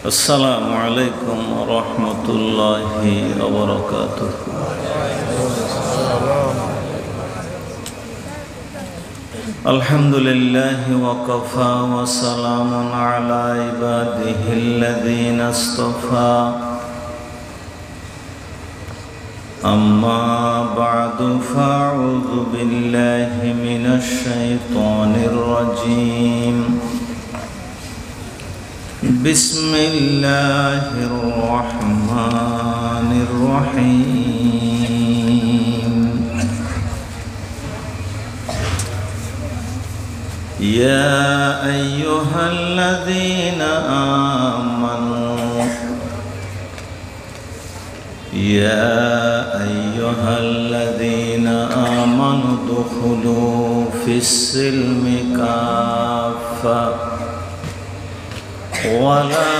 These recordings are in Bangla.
السلام عليكم ورحمة الله وبركاته. الحمد لله وكفى وسلام على عباده الذين اصطفى. أما بعد فأعوذ بالله من الشيطان الرجيم. بسم الله الرحمن الرحيم. يا أيها الذين آمنوا ادخلوا في السلم كافة ولا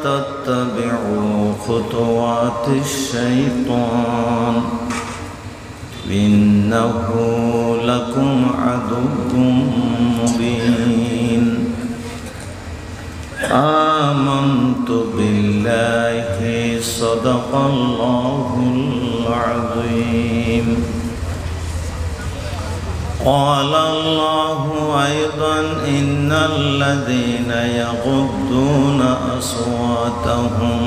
تتبعوا خطوات الشيطان إنه لكم عدو مبين. آمنت بالله صدق الله العظيم. قال الله أيضا إن الذين يغضون أصواتهم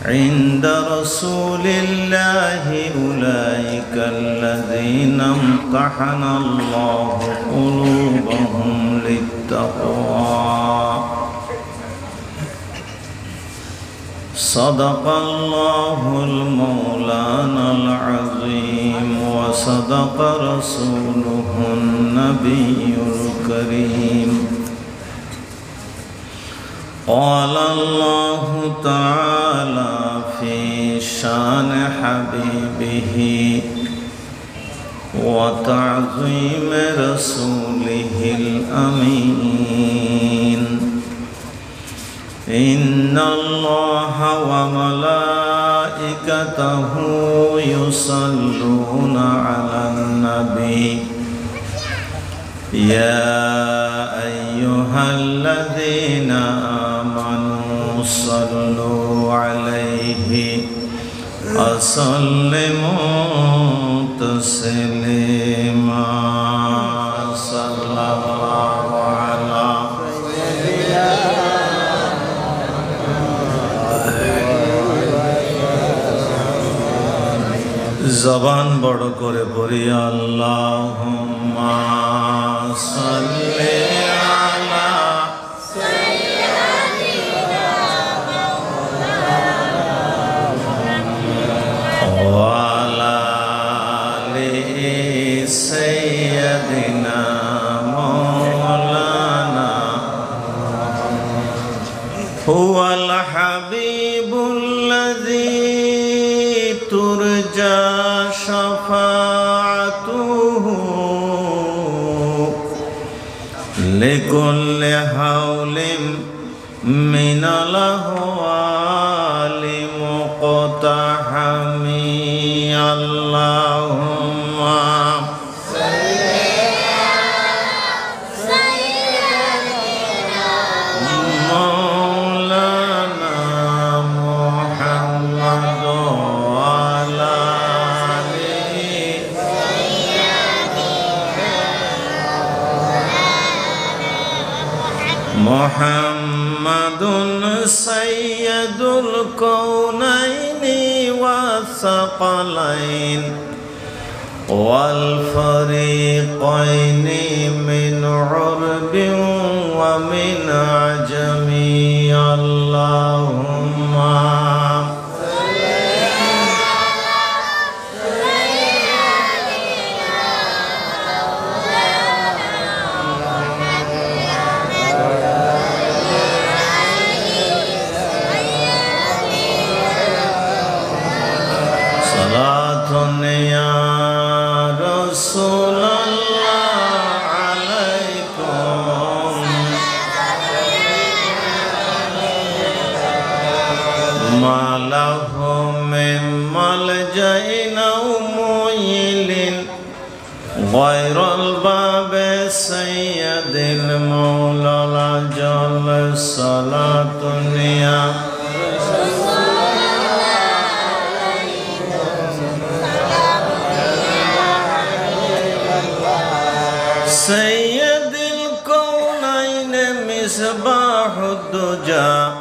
عند رسول الله أولئك الذين امتحن الله قلوبهم للتقوى. صدق الله المولانا العظيم وصدق رسوله النبي الكريم. قال الله تعالى في شان حبيبه وتعظيم رسوله الأمين. إن الله وملائكته يصلون على النبي يا أيها الذين آمنوا صلوا عليه وسلموا تسليما. صلى الله على জবান বড় করে পড়ি আল্লাহুম্মা সাল্লি আলা ওয়া আলা আলি সাইয়্যিদিনা মাওলানা হুয়াল হাবিবুল্লাযী তুরজা شفاعته لكل حول من الأهوال مقتحم. اللهم محمد سيد الكونين والثقلين والفريقين من عرب ومن عجم. اللهم غير الباب سيد المولى الجل salatun Sayyidil Kaunain Misbahud Duja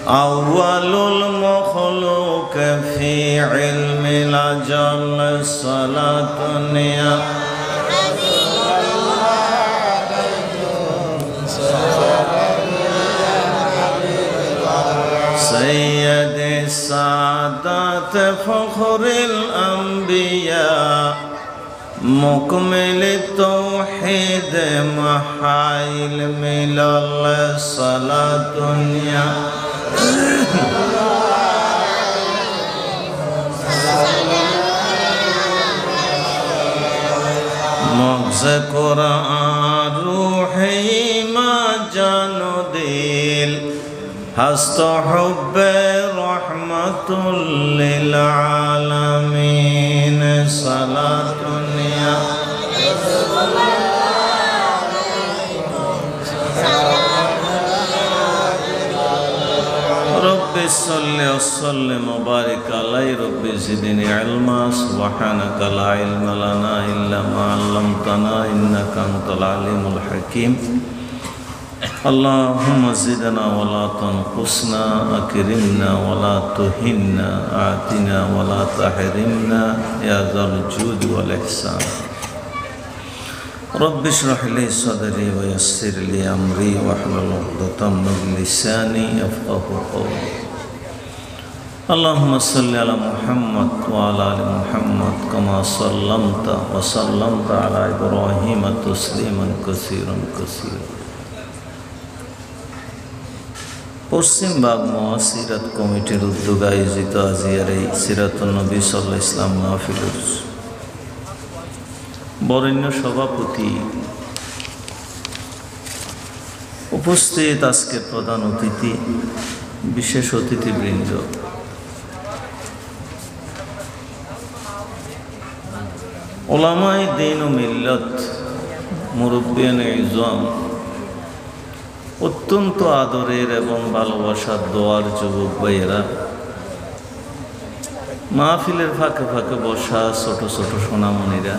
Awwalul Makhluq fi ilmil ajal salatun Sayyidi Sadat Fakhril Anbiya مكمل التوحيد محايل ملل صلاة مغز قرآن روحي ما جانو ديل هست حب رحمة للعالمين صلاة رب صل وسلم وبارك عليه رب زدني علما سبحانك لا علم لنا إلا ما علمتنا إنك أنت العليم الحكيم اللهم زدنا ولا تنقصنا أكرمنا ولا تهنا أعطنا ولا تحرمنا يا ذا الجود والإحسان رب اشرح لي صدري ويسر لي أمري واحلل عقدة من لساني يفقهوا قولي اللهم صل على محمد وعلى آل محمد كما صليت وسلمت على إبراهيم تسليما كثيرا كثيرا পশ্চিমবাগ মহাসিরাত কমিটির উদ্যোগে আয়োজিত আজিয়ার এই সিরাতুন নবী সাল্লাল্লাহু আলাইহি ওয়াসাল্লাম মাহফিলের বরেণ্য সভাপতি উপস্থিত আজকের প্রধান অতিথি বিশেষ অতিথিবৃন্দ উলামায়ে দ্বীন ও মিল্লাত মুরব্বিয়ানে ইজম অত্যন্ত আদরের এবং ভালোবাসার দোয়ার যুবক ভাইয়েরা মাহফিলের ফাঁকে ফাঁকে বসা ছোট ছোট সোনামণিরা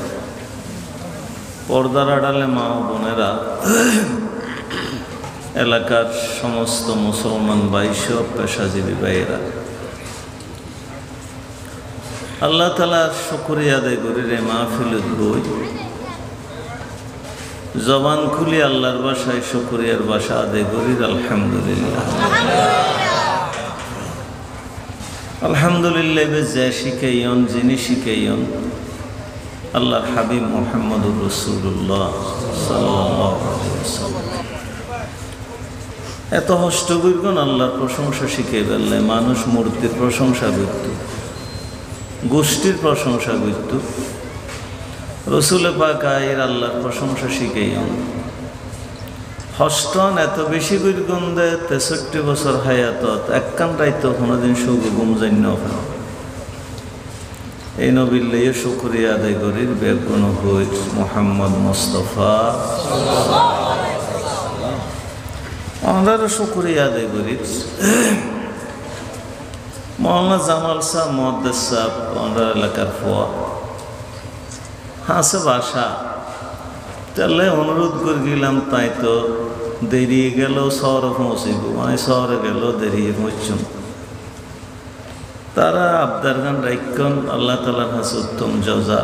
পর্দার আড়ালে মা ও বোনেরা এলাকার সমস্ত মুসলমান ভাইসব পেশাজীবী ভাইয়েরা আল্লাহ তাআলার শুকরিয়া আদায় করি রে মাহফিলের বই জবান খুলি আল্লাহর ভাষায় শুকরিয়ার ভাষা আদায় করি আলহামদুলিল্লাহ আলহামদুলিল্লাহ যে শিখাইন যিনি শিখাইন আল্লাহর হাবিব মুহাম্মদুর রাসূলুল্লাহ সাল্লাল্লাহু আলাইহি ওয়াসাল্লাম এত কষ্ট কইরগন আল্লাহর প্রশংসা শিখাই বললে মানুষ মূর্তির প্রশংসা করত গোষ্ঠীর প্রশংসা করত রসুল পাক আয়ের আল্লাহর প্রশংসা শিখাইন হস্টন এত বেশি গুরগন্ধে 63 বছর হায়াতত একখান রাইতো কোনোদিন সুখ ঘুম জান্য এই নবীর লইয়ে শুকরিয়া আদায় করির বেগুন হই মুহাম্মদ মুস্তাফা আমরা শুকরিয়া আদায় করির মৌলানা জামাল সাহেব মুহাদ্দিস সাহেব আমরা এলাকার ফোয়া হাসে বাসা তাহলে অনুরোধ করে গেলাম তাই তো দেরি গেল শহরে পৌঁছিব আমি শহরে গেল দেরি পৌঁছুন তারা আবদার গান রাইকন আল্লাহ তাআলার কাছে উত্তম জজা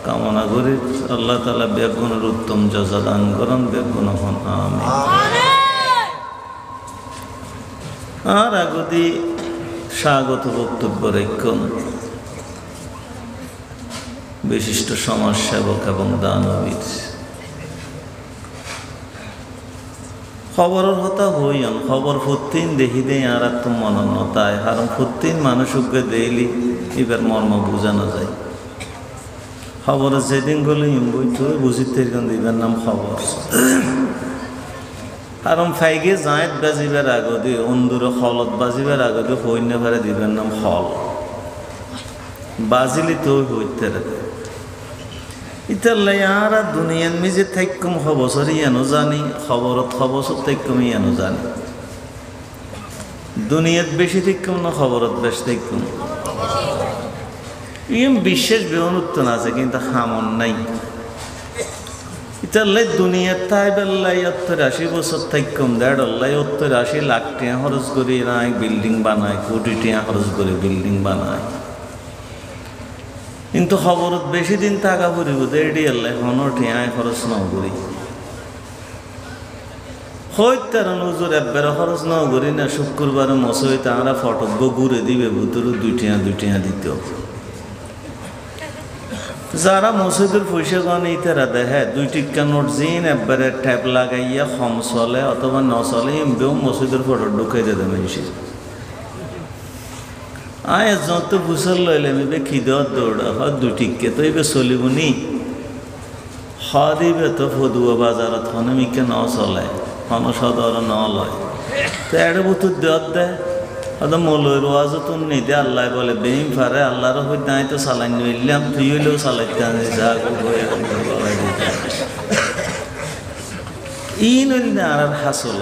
কামনা করি আল্লাহ তাআলা বেগুনের উত্তম জজা দান করেন বেগুন হন আমিন আর আগদি স্বাগত বক্তব্য রাইকন বিশিষ্ট সমাজসেবক এবং দানবীর খবরের কথা হইন খবর ফুতিন দেখি দেই আর তো মনন্নতায় কারণ ফুতিন মানুষকে দেইলি এবার মর্ম বোঝানো যায় খবর যেদিন গেলে বই তো বুঝিতে দিবার নাম খবর কারণ ফাইগে জাঁত বাজিবার আগতে অন্দুরে হলত বাজিবার আগতে হইনে ভারে দিবার নাম হল বাজিলি তো হইতে ইতাল্লাই আর দুনিয়ার মিজে থাইকুম খবসর ইয়ানো জানি খবরত খবসর থাইকুম ইয়ানো জানি দুনিয়াত বেশি থাইকুম না খবরত বেশি থাইকুম ইম বিশেষ বেউনুত্তন আছে কিন্তু হামন নাই ইতাল্লাই দুনিয়ার তাই বেল্লাই 80 বছর থাইকুম দেড়ল্লাই 80 লাখ টাকা খরচ করি নাই বিল্ডিং বানায় কোটি টাকা খরচ করে বিল্ডিং বানায় কিন্তু খবরত বেশি দিন টাকা পড়িব দেড়ি আল্লাহ হনো টিয়ায় খরচ নাও করি হইতার নজর একবার খরচ নাও করি না শুক্রবার মশই তাঁরা ফটক ঘুরে দিবে ভুতর দুইটিয়া দিত যারা মসজিদের পয়সা গান ইতারা দেখে 2 টিকা নোট জিন একবারে ট্যাপ লাগাইয়া কম চলে অথবা ন চলে এমবেও মসজিদের ফটো ঢুকাই দেবে মানুষের আয় যত বুসল লইলে আমি খিদর দৌড়া হয় 2 টিকে তো এবার চলিব নি দিবে তো ফদুয়া বাজারত হনমিকে ন চলে হন সদর ন লয় তো এড়ে বুতুর দেওয়ার দেয় হয়তো মলয় রোয়াজও তো নেই দে আল্লাহ বলে বেহিম ফারে আল্লাহর হইতে নাই তো চালাই নিলাম তুই হইলেও চালাইতে আনি যা ই নইল না আর হাসল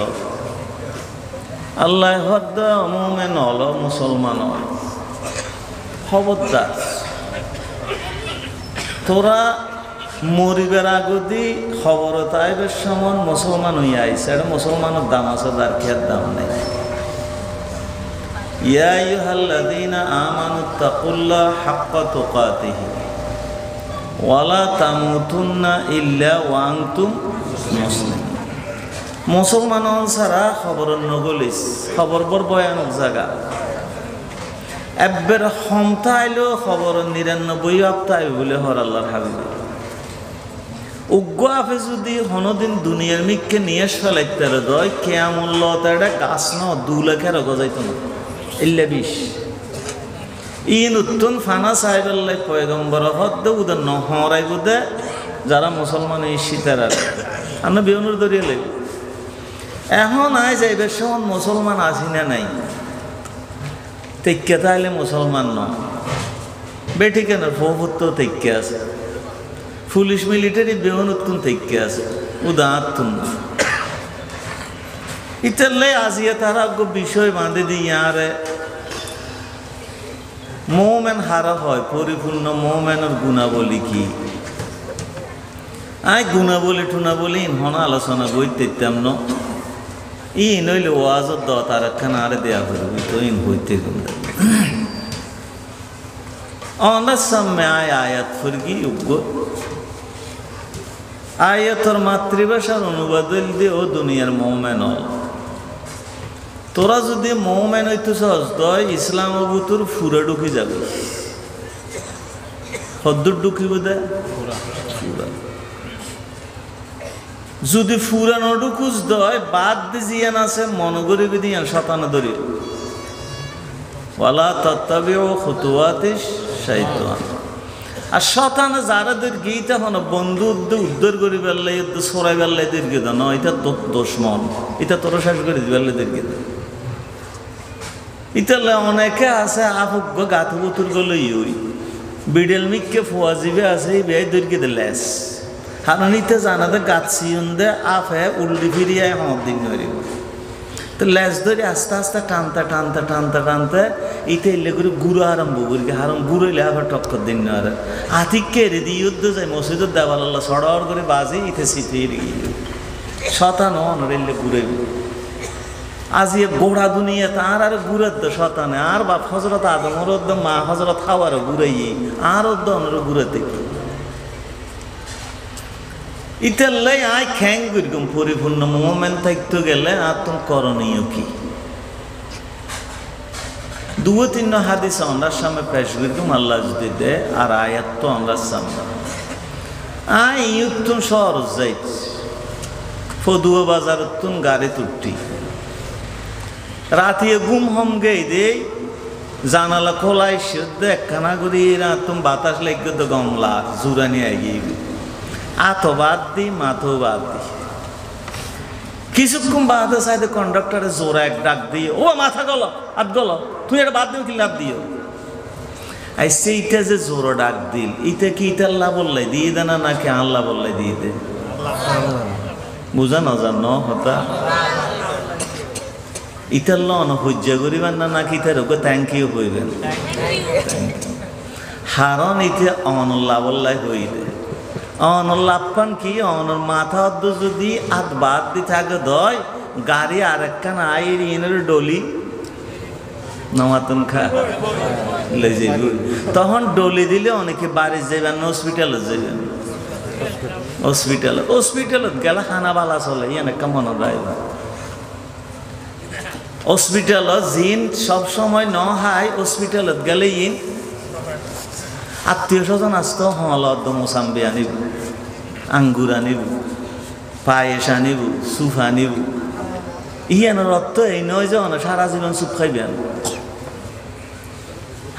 আল্লাহ হদ মোমেন হল মুসলমান হয় খবরদার তোরা মরিবের আগদি খবর তাইবের সমান মুসলমান হইয়া আইসে এটা মুসলমানের দাম আছে তার খেয়ার দাম নেই ইয়া আইয়ুহাল্লাযীনা আমানুত্তাকুল্লাহা হাক্কা তুকাতিহি ওয়ালা তামুতুন্না ইল্লা ওয়া আনতুম মুসলিমুন মুসলমান ছাড়া খবর নগলিস খবর বড় ভয়ানক জায়গা একবার ক্ষমতা আইলো খবর 99 হপ্তাহ বলে হর আল্লাহর হাবিব উগ্র আফে যদি হনদিন দুনিয়ার মিককে নিয়ে ফেলাইতে দয় কেয়ামুল্লাহ তার গাছ ন 2 লাখের গজাইত না ইল্লা 20 ইন উত্তন ফানা সাহেবাল্লাহ পয়গম্বর হদ উদর নহরাইব দে যারা মুসলমান এই শীতের আমরা বিয়নুর দরিয়া লাইব এখন আয় যাইবে সমান মুসলমান আসি না নাই তেক্কে তাইলে মুসলমান ন বেটি কেন ফৌভুত্ব তেক্কে আছে পুলিশ মিলিটারি বেউনুত্তুন তেক্কে আছে উদাহরণ না ইতাল্লাই আজিয়া তারা বিষয় বাঁধে দিয়ে আরে মোমেন হারা হয় পরিপূর্ণ মোমেনের গুণাবলী কি আয় গুণাবলী টুনাবলী হন আলোচনা বইতেতাম ন ই নইলে ওয়াজত দ তার একখান আরে দেয়া করবি তো ইন হইতে অনার সামনে আয় আয়াত ফুরগি উগ্র আয়াতর মাতৃভাষার অনুবাদ দিয়ে ও দুনিয়ার মৌমেন তোরা যদি মৌমেন হইতে সহজ দয় ইসলাম অবুতুর ফুরা ঢুকি যাবে হদ্দুর ঢুকিব দে যদি ফুরানো ঢুকুস দয় বাদ দি জিয়ান আছে মনগরি বিদিয়ান শতানা দরি ওয়ালা তাত্তাবিউ খুতুওয়াতিশ শাইতান আর শতানা যারাদের গীতা হন বন্ধু উদ্ধার করি বেললে সরাই বেললে দীর্ঘিত ন এটা তোর দুশমন এটা তোরা শেষ করে দিবেললে দীর্ঘিত ইতালে অনেকে আছে আফুগ্য গাথু বুতুর গলে ইউই বিডেল মিককে ফোয়া জিবে আছে এই বেয় দীর্ঘিত লেস হারানিতে জানাতে গাছিউন দে আফে উল্টি ফিরিয়ে হদ দিন ধরিব তো লেস ধরে আস্তে আস্তে টানতে টানতে টানতে টানতে ইতে এলে করে গুঁড়ো আরম্ভ করি হারম গুঁড়োইলে আবার টক্কর দিন না আতিককে রেদি যুদ্ধ যায় মসজিদের দেওয়াল আল্লাহ সড়র করে বাজে ইতে সিথে গিয়ে শতান অনরেলে ঘুরে আজি গোড়া দুনিয়া তার আর ঘুরের তো শতানে আর বাপ হজরত আদমর মা হজরত খাওয়ার ঘুরাই আর অনর ঘুরাতে কি ইতাল্লাই আয় খ্যাং করগম পরিপূর্ণ মোমেন্ট থাকতে গেলে আর তুমি করণীয় কি 2-3 হাদিস আমরা সামনে পেশ করগম আল্লাহ যদি দে আর আয়াত তো আমরা সামনে আয় ইউতুন শহর যাইত ফদুয়া বাজার তুন গাড়ি তুটি রাতিয়ে ঘুম হম গেই দে জানালা খোলাই শুদ্ধ একখানা করি তুমি বাতাস লেগে তো গমলা জুরানি এগিয়ে আতো বাদ দি মাথো বাদ দি কিছুক্ষণ বাদে সাইডে কন্ডাক্টরে জোরে এক ডাক দিয়ে ও মাথা গল হাত গল তুই এটা বাদ দিও কি লাভ দিও আইসে ইটা যে জোর ডাক দিল, ইটা কি ইটা আল্লাহ বললাই দিয়ে দে না নাকি আল্লাহ বললাই দিয়ে দে? বুঝা নজান ন হতা ইটার লন হজ্জা করিবেন না নাকি ইটার ওকে থ্যাংক ইউ হইবেন? হারণ ইটা অনল্লাহ বললাই হইলে অনল্লাহ পান কি অনর মাথা অর্ধ যদি আধ বাদ দি থাকে দয় গাড়ি আর একখান আইর ইনের ডলি নমাতন খা লে যাইব। তখন ডলি দিলে অনেকে বাড়ি যাবেন না হসপিটালে যাবেন। হসপিটালত গেলে খানা বালা চলে এনেকা মনে রাখবে। হসপিটালত জিন সব সময় ন হাই হসপিটালত গেলে ইন আত্মীয় স্বজন আসতো হলত মোসাম্বি আনিব, আঙ্গুর আনিব, পায়েস আনিব, সুপ আনিব। ইয়ানোর অর্থ এই নয় যে সারা জীবন সুপ খাইবেন।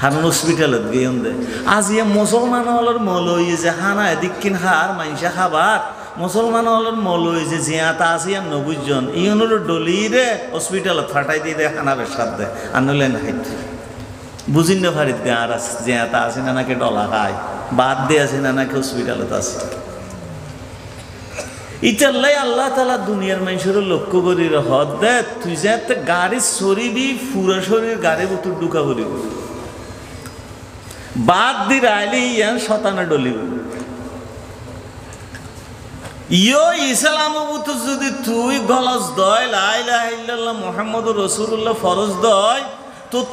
হারুন হসপিটালত গিয়ে দে আজ ইয়ে মুসলমান হলর মল হয়ে যে হানা এদিকিন হার মাইসা খাবার মুসলমান হলর মল হয়ে যে জিয়াতা আছে ইয়ার 90 জন ইয়নোর ডলি রে হসপিটালত ফাটাই দিয়ে দেয় খানা বেসাদ দেয় আনলেন হাইট বুঝিন না ফারিদ গে আর জিয়াতা আছে না নাকি ডলা খায় বাদ দিয়ে আছে না নাকি হসপিটালত আছে। ইটাল্লাই আল্লাহ তালা দুনিয়ার মানুষের লক্ষ্য করি হদ দে তুই যে গাড়ি সরিবি পুরা শরীর গাড়ি বুতুর ঢুকা করিব বাদ দি রাইলি ইয়ান শতানা ডলিব ইয়ো ইসলাম বুতু যদি তুই গলস দয় লা ইলাহা ইল্লাল্লাহ মুহাম্মাদুর রাসূলুল্লাহ ফরজ দয়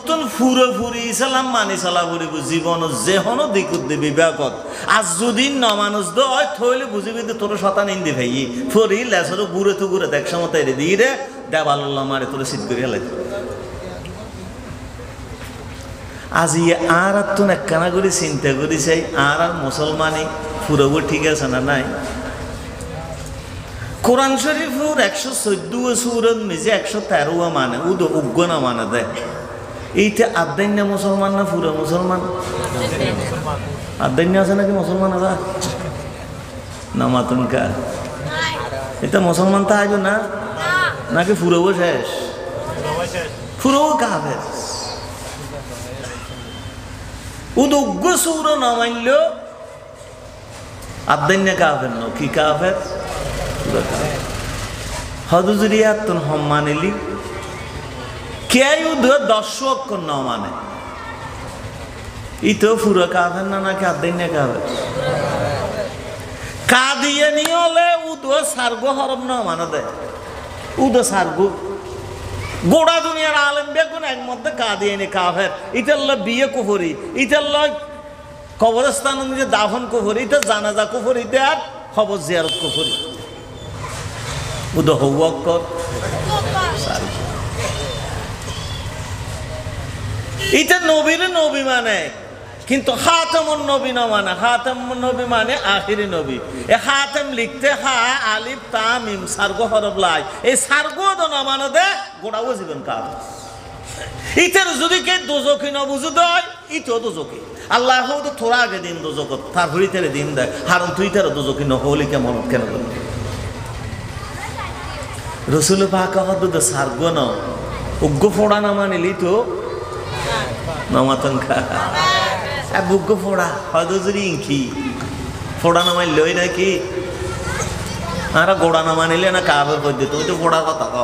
তোর ফুরি ইসলাম মানি চলা ফুরিব জীবন যেহনো দিকুত দিবি ব্যাকত আজ যদি ন মানুষ দয় থইলে বুঝিবি তোর শতান ইন্দি ভাই ফরি লেসর ঘুরে তো ঘুরে দেখ সমত এরে দিয়ে রে দেবাল্লাহ মারে তোর সিদ্ধ করে হেলাই আজ ইয়ে আর তো একখানা করে চিন্তা করি চাই আর মুসলমানি ফুরব ঠিক আছে না নাই? কোরআন শরীফুর 114 সুরত মিজে 113 মানে উদ উগ্র না মানে দেয় এইটা আদান্য না মুসলমান না পুরো মুসলমান? আদান্য আছে নাকি মুসলমান আবার না মাতুন কা এটা মুসলমান তা আইব না নাকি পুরো শেষ? পুরো কাফের উদ্যোগ্য সৌর না মানল আদান্য কাফের ন কি কাফের হদুজুরিয়া তুন হম মানিলি কে উদ 10 অক্ষর ন মানে ই তো পুরো কাফের না নাকি আদান্য কাফের? কাদিয়ে নিলে উদ সার্গো হরম ন মানে দে উদ সার্গো গোড়া দুনিয়ার আলেম বেগুন এক মধ্যে কাদিয়ানি কাফের ইতাল্লা বিয়ে কুফরি ইতাল্লা কবরস্থান নিজে দাফন কুফরি ইতা জানাজা কুফরি ইতে আর খবর জিয়ারত কুফরি উদ হওয়াক্কর ইতা নবীর নবী মানে কিন্তু খাতামুন নবী না মানে খাতামুন নবী মানে আখিরি নবী এ খাতাম লিখতে হা আলিফ তা মিম সার্গ হরফ লাই এই সার্গ দ না মানে দে গোড়াও জীবন কাল ইতার যদি কে দোজকি না বুঝু দয় ইতো দোজকি আল্লাহ তো থোড়া আগে দিন দোজক তার হইতে দিন দেয় হারণ তুই তার দোজকি ন হলি কেমন কেন বলি রসুল পাক হদ সার্গ ন উগ্র ফোড়া না মানিলি তো নমাতন খা বুগ্গ ফোড়া হদুজুরি ইঙ্কি ফোড়া না মানল নাকি আর গোড়া না মানিলে না কাবের পদ্ধতি তুই তো ফোড়ার কথা ক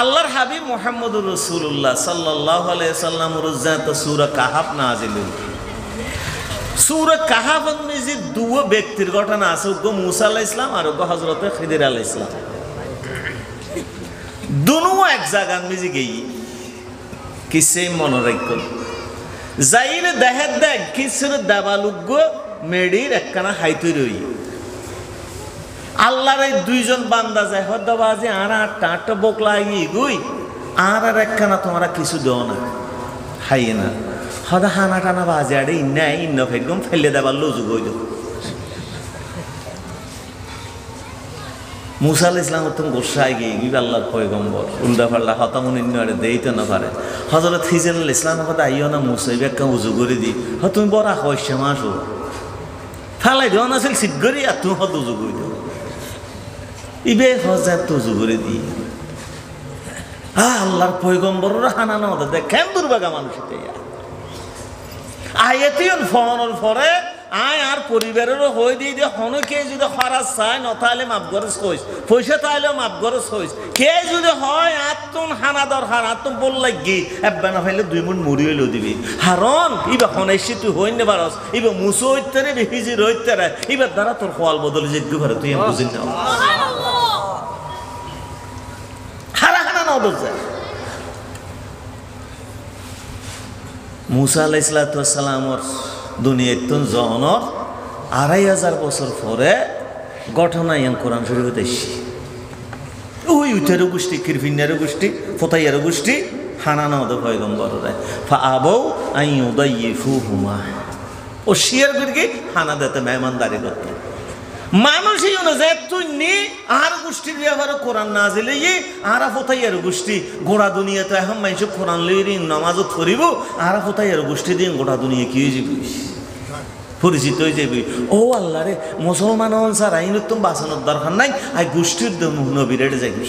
আল্লাহর হাবিব মুহাম্মদুর রাসূলুল্লাহ সাল্লাল্লাহু আলাইহি সাল্লাম রুজাত সূরা কাহাফ নাযিল সূরা কাহাফের মধ্যে দুটো ব্যক্তির ঘটনা আছে গো মুসা আলাইহিস সালাম আর গো হযরত খিদির আলাইহিস সালাম দুনো এক জায়গার মধ্যে গই কিসে মনে রাখো যাইরে দেহে দেখ কিসের দেবালুগ্য মেডির একখানা হাইতুই রই আল্লাহর এই দুইজন বান্দা যায় হদ্দাবাজি আর 8টা বকলা গুই আর একখানা তোমরা কিছু দাও না হাইয়ে না হদা হানা টানা বাজে আড়ে ইন্নাই ইন্ন ফেগম ফেলে দেবার লজু গই দো মুসা আলাইহিস সালাম তুমি গোসাই গিয়ে আল্লাহর পয়গম্বর উল্টা পাল্লা হতামুন ইন্নারে দেইতে না পারে হযরত খিজির আলাইহিস সালাম কথা আইও না মুসা ইবেকা উজু করে দি হ তুমি বড় কইছে মাসো ফালাই দাও না সিল সিট করি আর তুমি হদ উজু করে দাও ইবে হজার তো উজু করে দি আল্লাহর পয়গম্বররা হানা না দেখ কেন দুর্ভাগা মানুষ এটা আয়াতিয়ন ফোনের পরে আয় আর পরিবারেরও হয়ে দিয়ে দিয়ে হনকে যদি খরাজ চায় ন তাহলে মাপ গরজ হইস পয়সা তাহলে মাপ গরজ হইস কে যদি হয় আত্মন হানা দরকার আত্ম বল লাগি একবার না ফাইলে 2 মণ মুড়ি হইলেও দিবি হারন ইবা হনাইছি তুই হইন নে পারস ইবা মুসো হইতে রে হিজি রইতে রে ইবার দ্বারা তোর খোয়াল বদলে জিজ্ঞু করে তুই বুঝিন না হারা হানা না দরজা মুসা আলাইহিস সালামের দুনিয়াতন জহনর 2500 বছর পরে ঘটনা ইয়াং কোরআন শরীফে দেখছি ওই উঠেরও গোষ্ঠী কিরফিনারও গোষ্ঠী ফতাইয়ারও গোষ্ঠী হানানো হতো পয়গম্বর ফা আবৌ আইয়ুদাইয়িফুহুমা ও শিয়ার করে হানা দিতে মেহমানদারি করতে মানুষই অনুযায়ী তুই নি আর গোষ্ঠীর ব্যাপারে কোরআন না দিলে আর ফতাইয়ার গোষ্ঠী গোড়া দুনিয়াতে এখন মানুষ কোরআন লইরি নামাজত করিব আর ফতাইয়ার গোষ্ঠী দিয়ে গোটা দুনিয়া কি হয়ে যাবি পরিচিত হয়ে যাবি ও আল্লাহ রে মুসলমান স্যার আইন তো বাঁচানোর দরকার নাই আই গোষ্ঠীর নবীরে যাবি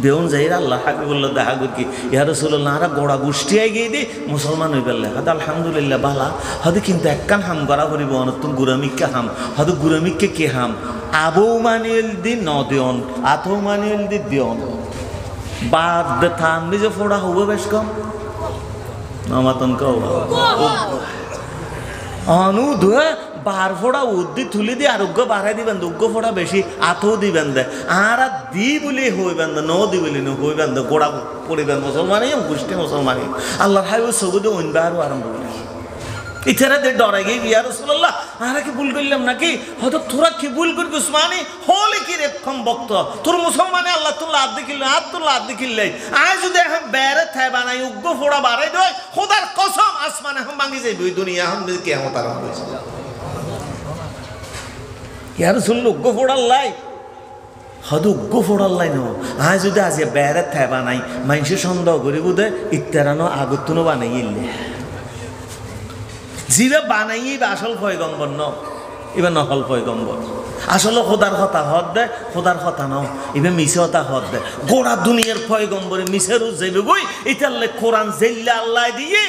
বেউন যাই আল্লাহ হাবিবুল্লাহ দেখা করি ইয়া রাসূলুল্লাহ আরা গোড়া গোষ্ঠী আই গিয়ে দি মুসলমান হয়ে পেলে হাদ আলহামদুলিল্লাহ বালা হয়তো কিন্তু একখান হাম করা করিব অনতুন গুরামিককে হাম হয়তো গুরামিককে কে হাম আবৌ মানিল দি ন দিয়ন আথৌ মানিল দি দিয়ন বাদ দে থান যে ফোড়া হবো বেশ কম আমাতন কও অনু ধুয়ে বার ফোড়া উদ্দি তুলি দিয়ে আরোগ্য বাড়াই দিবেন উগ্র ফোড়া বেশি আথও দিবেন দে আর দি বলে হইবেন দে ন দি বলে হইবেন দে গোড়া পড়িবেন মুসলমানই গোষ্ঠী মুসলমানই আল্লাহর হাইব সবুদে অন্য আরও আরম্ভ করি ইতারা দে ডরাই গিয়ে ইয়া রাসূলুল্লাহ আরে কি ভুল করলাম নাকি হয়তো তোরা কি ভুল করবি উসমানী হলে কি রেক্ষম বক্ত তোর মুসলমানে আল্লাহ তুল্লাহ আদ দেখিলে আদ দেখিলে আয় যদি এখন বেড়ে থাই বানাই উগ্র ফোড়া বাড়াই দেয় খোদার কসম আসমান এখন ভাঙি যাইবে ওই দুনিয়া এখন কেমন তার ইয়া রাসূলুল্লাহ উগ্র ফোড়ার লাই হয়তো উগ্র ফোড়ার লাই ন আয় যদি আজ বেড়ে থাই বানাই মানুষের সন্দেহ করিব দে ইত্যারানো আগতুনো বানাই ইলে জিরা বানাই আসল পয়গম্বর ন এবার নকল পয়গম্বর আসলে খোদার কথা হদ দে খোদার কথা ন এবার মিছে কথা হদ দে গোড়া দুনিয়ার পয়গম্বরে মিছে রোজ যাইবে বই এটালে কোরআন জেল্লা আল্লাহ দিয়ে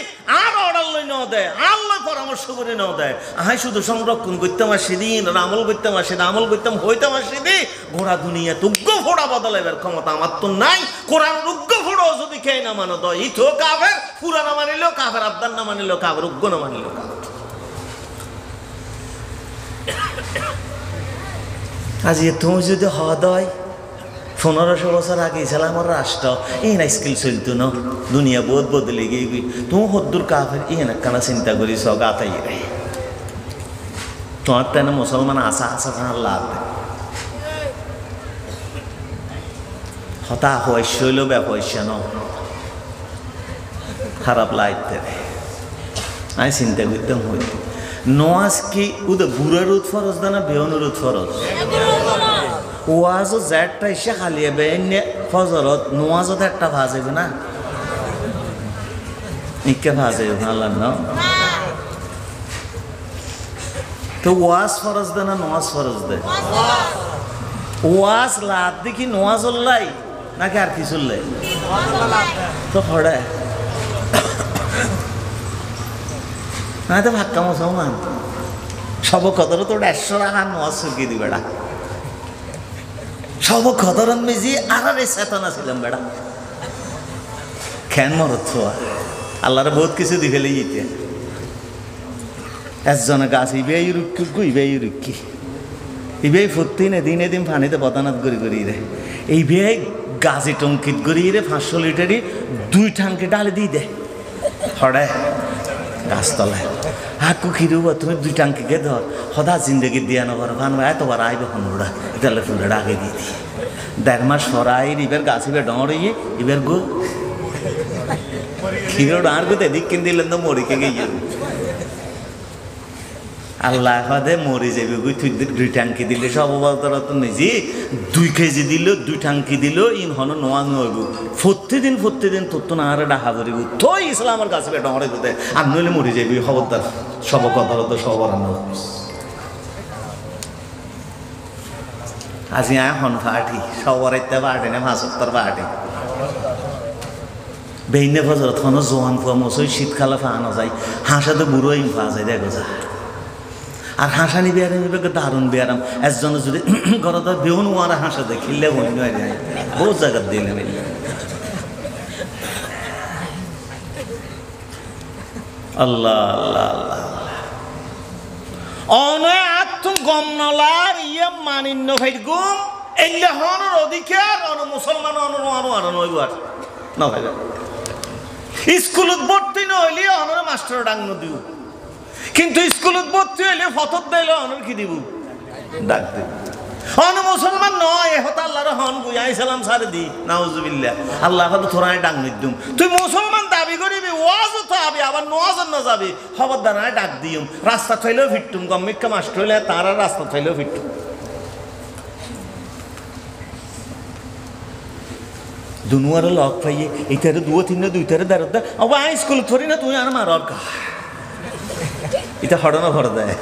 আর অর্ডার লই ন দেয় আল্লাহ পরামর্শ করে ন দেয় আহাই শুধু সংরক্ষণ করতাম আর সেদিন আমল করতাম আর সেদিন আমল করতাম হইতাম আর সেদিন গোড়া দুনিয়া উগ্র ফোড়া বদলাইবার ক্ষমতা আমার তো নাই কোরআন উগ্র ফোড়াও যদি খেয়ে না মানো তো ইথো কাফের পুরা না মানিলেও কাফের আবদার না মানিলেও কাফের উগ্র না মানিলেও কাফের আজ তুমি যদি হদয় 1500 বছর আগে ছিলাম আমার রাষ্ট্র এই না স্কিল চলতো না দুনিয়া বহুত বদলে গিয়ে তুমি হদ্দুর কাফের এই না কানা চিন্তা করি সব গাতাই রে তোমার তেন মুসলমান আসা আসা খানার লাভ হতা হইস হইল ব্যাপস্য ন খারাপ লাগতে রে আমি চিন্তা করতাম হইতো নওয়াজ কি উদে বুড়ার উৎ ফরজ না বেহনুর উৎ ফরজ ওয়াজও জ্যাটটা এসে খালিয়ে বেনে ফজরত নওয়াজত একটা ভাজেবে না ইকে ভাজেবে আল্লাহ না তো ওয়াজ ফরজ দে না নওয়াজ ফরজ দে ওয়াজ লাদ দেখি নওয়াজ লাই নাকি আর কিছু লাই তো হড়ে না তো ভাক্কা মুসলমান সব কদর তো 150 টাকা নওয়াজ চুকিয়ে দি বেড়া সব কদরন মেজি আর চেতনা ছিলাম বেড়া খেন মরত আল্লাহরে বহুত কিছু দি ফেলে যেতে একজনে গাছ ইবেই রুক্কি ইবেই রুক্কি ইবেই ফুটতি না দিনে দিন পানিতে বদানাত করি করি রে এইবেই গাছে টঙ্কিত করি রে 500 লিটারই 2 টাঙ্কি ডালে দিয়ে দে হড়ায় গাছতলায় হাকু খিরুব তুমি 2 টাঙ্কিকে ধর সদা জিন্দগি দিয়া নবার ভান এতবার আইব হনুড়া এটালে ফুলটা আগে দিয়ে দিই 1.5 মাস ফরাই ইবের গাছ ইবে ডরিয়ে ইবের গো খিরো ডাঁড় গো এদিক কিন দিলেন তো মরিকে গিয়ে আল্লাহ হদে মরে যাবে গই তুই 2 টাঙ্কি দিলে সব অবতরা তো নিজে 2 কেজি দিল 2 টাঙ্কি দিল ইন হন নোয়াং হইব প্রতিদিন তোর না আর ডাহা করিব তো ইসলামের কাছে ডরে দিতে আর নইলে মরে যাবি খবরদার সব কথা তো সব আনন্দ আজি এখন পার্টি সবার ইত্যা পার্টি না 75 পার্টি বেইনে ফজরত খানো জোয়ান ফুয়া মসই শীতকালে ফানো যায় হাঁসাতে বুড়োই ফা যায় দেখো যা আর হাঁসানি বেয়ারাম এবার দারুণ বেয়ারাম একজন যদি ঘরত বেউন ওয়ারা হাঁসাতে খিললে বন্য বহু জায়গা দিলে আল্লাহ আল্লাহ আল্লাহ অনয় আত্ম গম নলার ইয়ে মানিন্য ভাই গুম এলে হনর অধিকার অন মুসলমান অনর আরো আরো নইবার না ভাই স্কুলত ভর্তি নইলে অনর মাস্টার ডাক দিও কিন্তু স্কুলত ভর্তি হইলে ফতত দিলে অনর কি দিব ডাক দিব অন মুসলমান নয় হত আল্লাহর হন গুয়াই সালাম সারে দি নাউজুবিল্লাহ আল্লাহ হয়তো থোড়ায় ডাক নিদুম তুই মুসলমান দাবি করিবি ওয়াজ তো আবি আবার নওয়াজ না যাবি খবরদার ডাক দিউম রাস্তা থইলেও ফিটতুম গম্মিকা মাস্টার হইলে তারা রাস্তা থইলেও ফিটতুম দুনুয়ারে লক পাইয়ে এইটারে দুও তিন দুইটারে দাঁড়াত আবার আই স্কুল থরি না তুই আর মার এটা হড়না ভর দেয়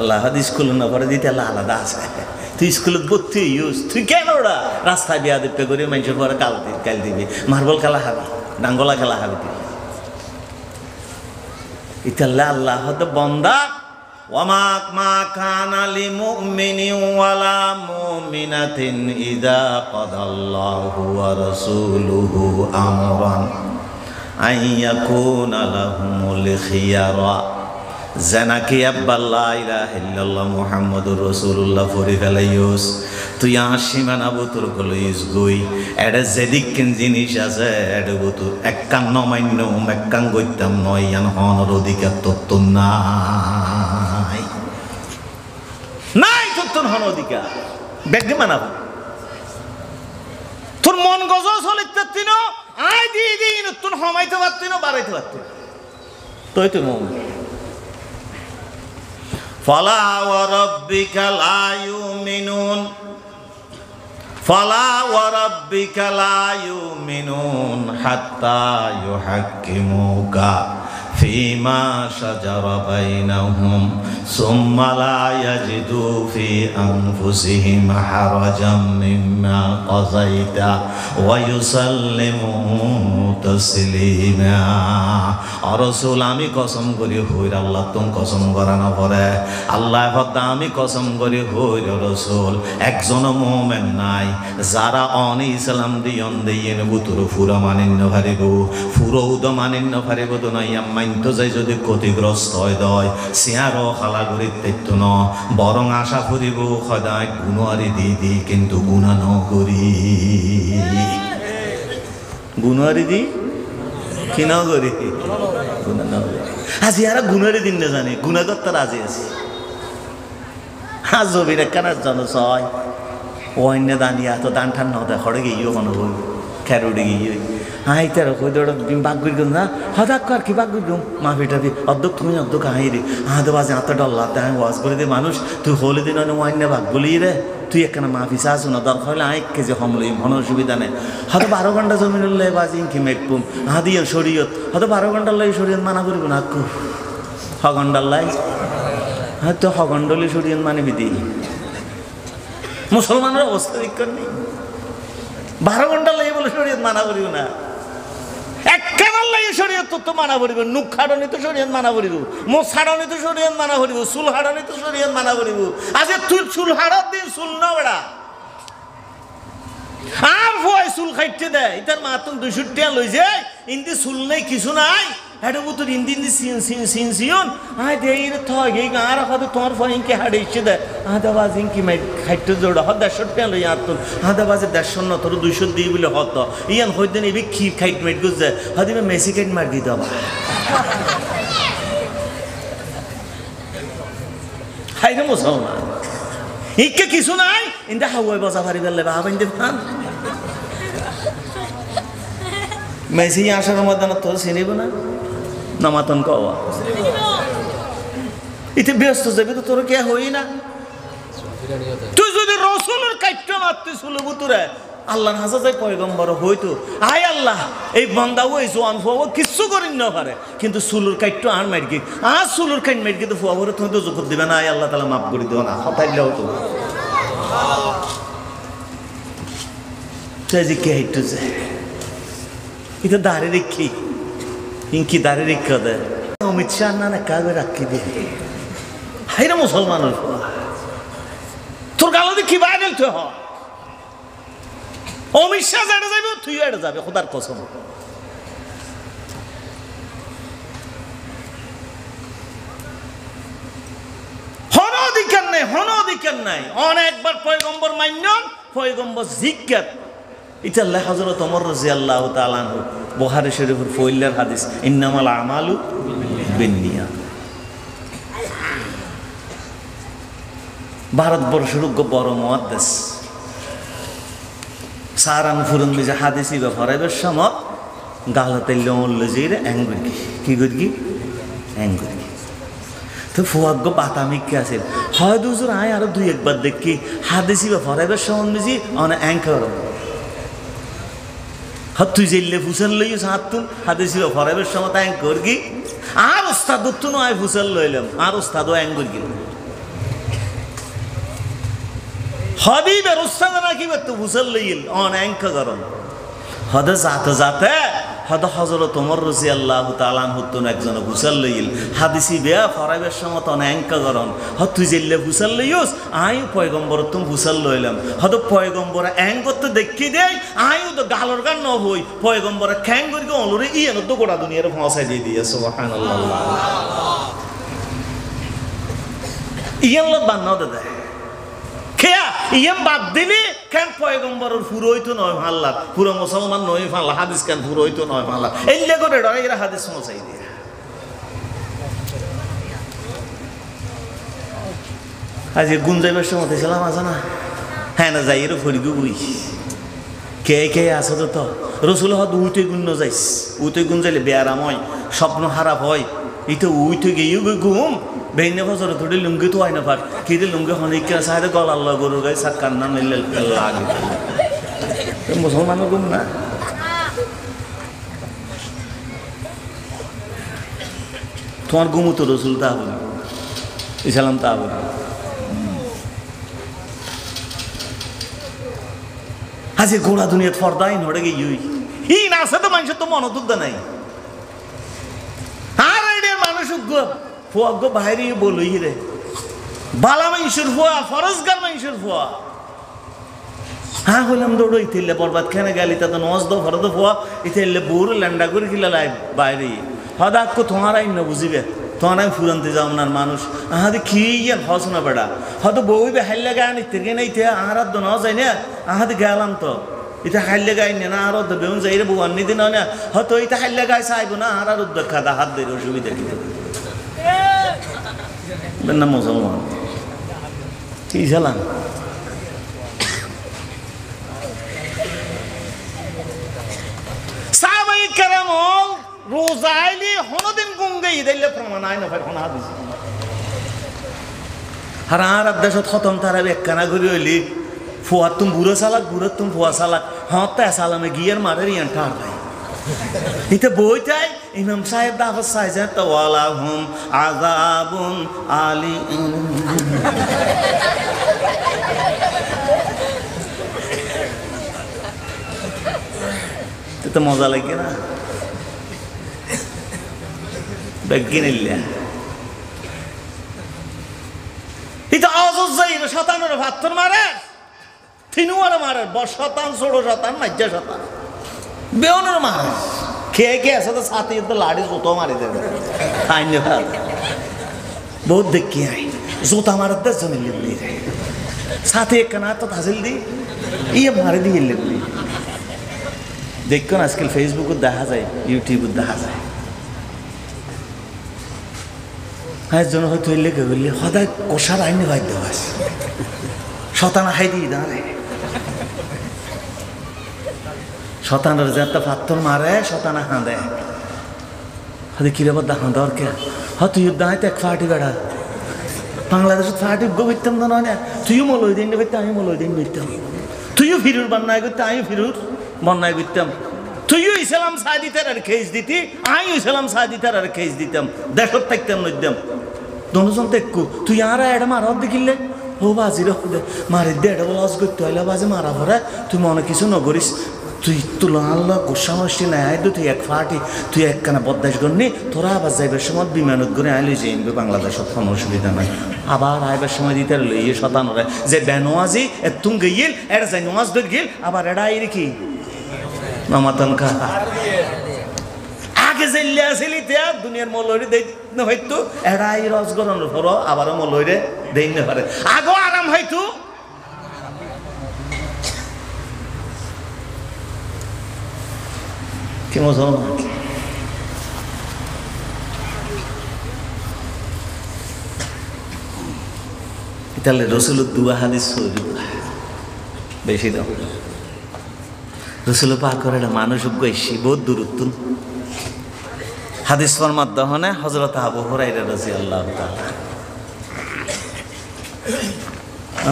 আল্লাহ স্কুল না ভরে দিতে আল্লাহ আলাদা আছে তুই স্কুলত ভর্তি ইউজ তুই কেন ওরা রাস্তায় বিয়া দিতে করে মানুষের পরে কাল দিবি মার্বল খেলা খাবি ডাঙ্গলা খেলা খাবি তুই ইতাল্লাহ আল্লাহ হতে বন্দা ওয়ামাক মা কানা লিমুমিনিন ওয়ালা মুমিনাতিন ইযা কাদাল্লাহু ওয়া রাসূলুহু আমরান আইয়াকুনা লাহুমুল খিয়ারা জানাকি আব্বাল্লা ইলাহা ইল্লাল্লাহ মুহাম্মাদুর রাসূলুল্লাহ ফরি ফেলাইউস তুই আশিমান আবুতুর কলইস গই এডা যেদিককেন জিনিস আছে এডা বুতু এককান নমান্য মেক্কান গইতাম নয় ইয়ান হনর অধিকার তত্ত্ব নাই নাই তত্ত্বন হন অধিকার বেগে মানাবো তোর মন গজ চলিতে তিন আই দিয়ে দিন তোর হমাইতে পারতি না বাড়াইতে পারতি তুই তুই মন ফালা ওয়া রাব্বিকা লা ইউমিনুন ফালা ওয়া রাব্বিকা লা ইউমিনুন হাত্তা ইউহাক্কিমুকা ফিমা শাজারা বাইনাহুম সুম্মা লা ইয়াজিদু ফি আনফুসিহিম হারাজাম মিম্মা কাযাইতা ওয়া ইউসাল্লিমু তাসলিমা আর রাসূল আমি কসম করি হইর আল্লাহ তুম কসম করা না পড়ে আল্লাহ হদা আমি কসম করি হইর রাসূল একজন মুমিন নাই যারা অন ইসলাম দিয়ন দেইন বুতুর ফুরা মানিন্য পারিব ফুরৌদ মানিন্য পারিব তো নাই মাইন্ত যাই যদি ক্ষতিগ্রস্ত হয় দয় সিয়ারও খালা করি তৈত্য ন বরং আশা করিব সদায় গুণারি দি কিন্তু গুণা ন করি গুণারি দি কি ন করি গুণা ন আজি আর গুণারি দিন না জানি গুণাগত রাজি আছে জবির একখানা জনসয় অন্য দানিয়া তো দান ঠান নদে খড়ে গিয়ে কোনো বই খেরুড়ে গিয়ে হাই তার কইদড় বাগ গুড় না হঠাৎ কর কি বাগ গুড় মাফি টাফি অর্ধক তুমি অর্ধক হাই রে হাতে বাজে হাতে ডল্লা দেয় ওয়াজ করে দে মানুষ তুই হলে দিন অন্য বাগ বলি রে তুই একখানা মাফি চাস না দরকার হলে আই কেজি হমলি মন অসুবিধা নেই হয়তো 12 ঘন্টা জমিন উল্লে বাজি কি মেটপুম হাদিয়া শরীয়ত হয়তো 12 ঘন্টার লাই শরীয়ত মানা করিব না কু হ ঘন্টার লাই হয়তো হ ঘন্টলি শরীয়ত মানে বিধি মুসলমানের অবস্থা বিক্ষণ নেই 12 ঘন্টার লাই বলে শরীয়ত মানা করিব না একখানার লাই শরীয়ত তো মানা করিব নুক খাড়নি তো শরীয়ত মানা করিব মুখ ছাড়নি তো শরীয়ত মানা করিব চুল হাড়নি তো শরীয়ত মানা করিব আজকে তুই চুল হাড়ার দিন চুল না বেড়া আর ভয় চুল খাইতে দেয় এটার মাতন 200 টাকা লই যায় ইন্দি চুল নেই কিছু নাই এটা বুতুর ইন্দি সিন আয় দে এর থয় এই আর হয়তো তোমার ফয় ইনকে হাড়ে ইচ্ছে দেয় আদা বাজ ইনকি মাই খাইতে জোড়া হদ 150 টাকা লই আর তো আদা বাজে 150 না তোর 200 দিই বলে হত ইয়ান হইতেন এবি কি খাইট মাইট গুজে হদিবে মেসি কাইট মার দি দাও হাই রে মুসলমান ইকে কিছু নাই ইন্দা হাওয়াই বাজা ভারি গেলে বাবা ইন্দে ফান মেসি আসার মধ্যে না তোর চিনিব না নামাতন কওয়া ইতে ব্যস্ত যাবি তো তোর কে হই না তুই যদি রাসূলের কাইট্য মারতে শুলবু তোরে আল্লাহর হাজার পয়গম্বর হইতো আয় আল্লাহ এই বান্দা ওই জোয়ান ফুয়া কিচ্ছু করিন না পারে কিন্তু সুলুর কাইট্য আর মারগি আর সুলুর কাইট মারগি তো ফুয়া বলে তুমি তো জগৎ দিবে না আয় আল্লাহ তাআলা মাফ করে দিও না হতাইলেও তো তুই যে কে হাইটু যায় এটা দাঁড়ে রেখি ইনকি দাঁড়ে রেখে দেয় অমিত শাহ না কাগজ রাখি দিয়ে হাইরা মুসলমানের তোর গালো দিয়ে কি বাইরে তুই হ অমিত শাহ যেটা যাবে তুই এটা যাবে খোদার কসম হন অধিকার নাই অনেকবার পয়গম্বর মান্য পয়গম্বর জিজ্ঞাত ইতাল্লাহ হযরত ওমর রাদিয়াল্লাহু তাআলা আনহু বুখারী শরীফের ফয়লার হাদিস ইন্নামাল আমালু বিন্নিয়াত ভারতবর্ষের বড় মুহাদ্দিস সারানপুরের যে হাদিসি ব্যাপারের সময় গালতে লজির অ্যাঙ্গুরি কি করি অ্যাঙ্গুরি তো ফুয়াগ্য বাতামিকে আছে হয়তো হুজুর আয় আরো দুই একবার দেখি হাদিসি ব্যাপারের সময় মিজি অনেক অ্যাঙ্কর তুই জেলে ফুসল লই সাতুন হাদিসি ব্যাপারের সময় অ্যাঙ্কর কি আর ওস্তাদ তো নয় ফুসল লইলাম আর ওস্তাদও অ্যাঙ্কর কি হবিবের ওস্তাদ নাকি তো ফুসল লইল অন অ্যাঙ্ক গরম হদে যাতে যাতে হদ হযরত ওমর রাদিয়াল্লাহু তাআলা আনহুর একজন ফুসল লইল হাদিসি বেয়া ফরাইবের সময় অন অ্যাঙ্ক গরম হ তুই জেলে ফুসল লইস আই পয়গম্বর তুমি ফুসল লইলাম হদ পয়গম্বর অ্যাঙ্ক করতে দেখি দেই আইও তো গালর গান ন হই পয়গম্বর খ্যাং করি অলরে ইয়েন তো গোটা দুনিয়ার পৌঁছাই দিয়ে দিয়ে সুবহানাল্লাহ ইয়েন লত বান্না দে খেয়া ইয়েম বাদ দিলি কেন পয়গম্বরের পুরো হইতো নয় ফাল্লা পুরো মুসলমান নয় ফাল্লা হাদিস কেন পুরো হইতো নয় ফাল্লা এই লেগে ডরে এরা হাদিস মশাই দিয়ে আজ গুঞ্জাইবার সময় ছিলাম আছে না হ্যাঁ না যাই এর ফরিগু বুই কে কে আছে তো রসুল হদ উইতে গুণ যাইস উইতে গুণ যাইলে বেয়ারাম হয় স্বপ্ন খারাপ হয় এটা উইতে গিয়ে ঘুম বেইনে বছর থোড়ি লুঙ্গি তো হয় না পার কিরে লুঙ্গি হনিকা সাইডে গলার লয় গরু গাই সাত কান্না মিললে লাগে মুসলমানের গুম না তোমার গুমু তো রসুল তা বলি ইসলাম তা বলি আজ গোড়া দুনিয়া ফর্দাই নড়ে গিয়ে ই না আছে তো মানুষের তো মনোযোগ নাই আর এর মানুষ ফুয়াগ্য বাইরে বলই রে বালা মানুষের ফুয়া ফরজগার মানুষের ফুয়া হ্যাঁ হইলাম দৌড়ো ইতিলে বরবাদ খেনে গেলি তা তো নজ দো ফরদ ফুয়া ইতিলে বুর ল্যান্ডা করে কিলা লাই বাইরে হদাক্য তোমার আইন না বুঝিবে তোমার আমি ফুরানতে যাও না মানুষ আহাদি কি হস না বেড়া হয়তো বই বে হাইলে গান ইতিকে নেই তে আহার তো ন যাই না আহাদি গেলাম তো এটা হাইলে গাই না আর বেউন যাই রে বউ আনি দিন না হয়তো এটা হাইলে গাই চাইব না আর উদ্যোগ খাদা হাত দিয়ে অসুবিধা কিন্তু না মুসলমান ঠিক ছিলাম সাহাবায়ে কেরাম রোজাইলি হনদিন গুঙ্গে ইদাইলে প্রমাণ আয় না ভাই হনা দিস আর আর দেশত খতম তারা একখানা করে হইলি ফুয়ার তুম বুড়ো চালাক বুড়ো তুম ফুয়া চালাক হতে সালামে গিয়ার মারে রিয়ান ঠার ভাই এটা বইটাই ইমাম সাহেব দাফাত চাইছেন তো ওয়ালাহুম আযাবুন আলী তো মজা লাগে না বেগিনিল্লা এটা আজজ যাই শতানের ভাত্তর মারে তিনুয়ার মারে বড় শতান ছোট শতান মাজ্জা শতান বেউনের মারে খেয়ে খেয়ে আছে তো সাথে তো লাড়ি জুতো মারি দেবে আইনে ভাত বহুত দেখি আই জুতা মারার দে জমিল লি সাথে একখানা তো হাসিল দি ইয়ে মারে দিয়ে লি দেখুন আজকাল ফেসবুকে দেখা যায় ইউটিউবে দেখা যায় হ্যাঁ জন হয়তো লেগে বললে সদায় কষার আইনে বাধ্য আছে শতানা খাই দিই দাঁড়ে শতানের যে একটা পাত্তর মারে শতানা হাঁদে হয়তো কিরে বদ্দা হাঁদার কে হয়তো ইউদ্ধ হাইতে এক ফাটি বেড়া বাংলাদেশের ফাটি গিতাম তো নয় না তুইও মলই দিন করতে আমি মলই দিন করতাম তুইও ফিরুর বন্যায় করতে আমি ফিরুর বন্যায় করতাম তুইও ইসলাম সাদিতার আর খেজ দিতি আমি ইসলাম সাদিতার আর খেজ দিতাম দেশত থাকতাম নইতাম দনজন দেখু তুই আর এডা মারত দেখিলে ও বাজির মারি দেড় লস করতে হইলে বাজে মারা পরে তুই মনে কিছু নগরিস তুই তুলো আল্লাহ গোসা হসি না আয় তুই এক ফাটি তুই একখানা বদদাস করনি তোরা আবার যাইবার সময় বিমানত করে আইলে যে বাংলাদেশত কোনো অসুবিধা নাই আবার আইবার সময় দিতে লইয়ে শতানরে যে বেনোয়াজি তুম গইল এটা যাই নোয়াজ ধর গিল আবার এটা আইরে কি মামাতন খা আগে জেলে আসিলি তিয়া দুনিয়ার মলরে দেই না হয়তো এটা আই রসগরনের পর আবারও মলরে দেই না পারে আগো আরাম হয়তো কি মজা তাহলে রসুলের দুয়া হাদিস বেশি দাও রসুল পাক করে মানুষ গেছি বহুত দূরত্ব হাদিস ফরমাত দহনে হযরত আবু হুরায়রা রাদিয়াল্লাহু তাআলা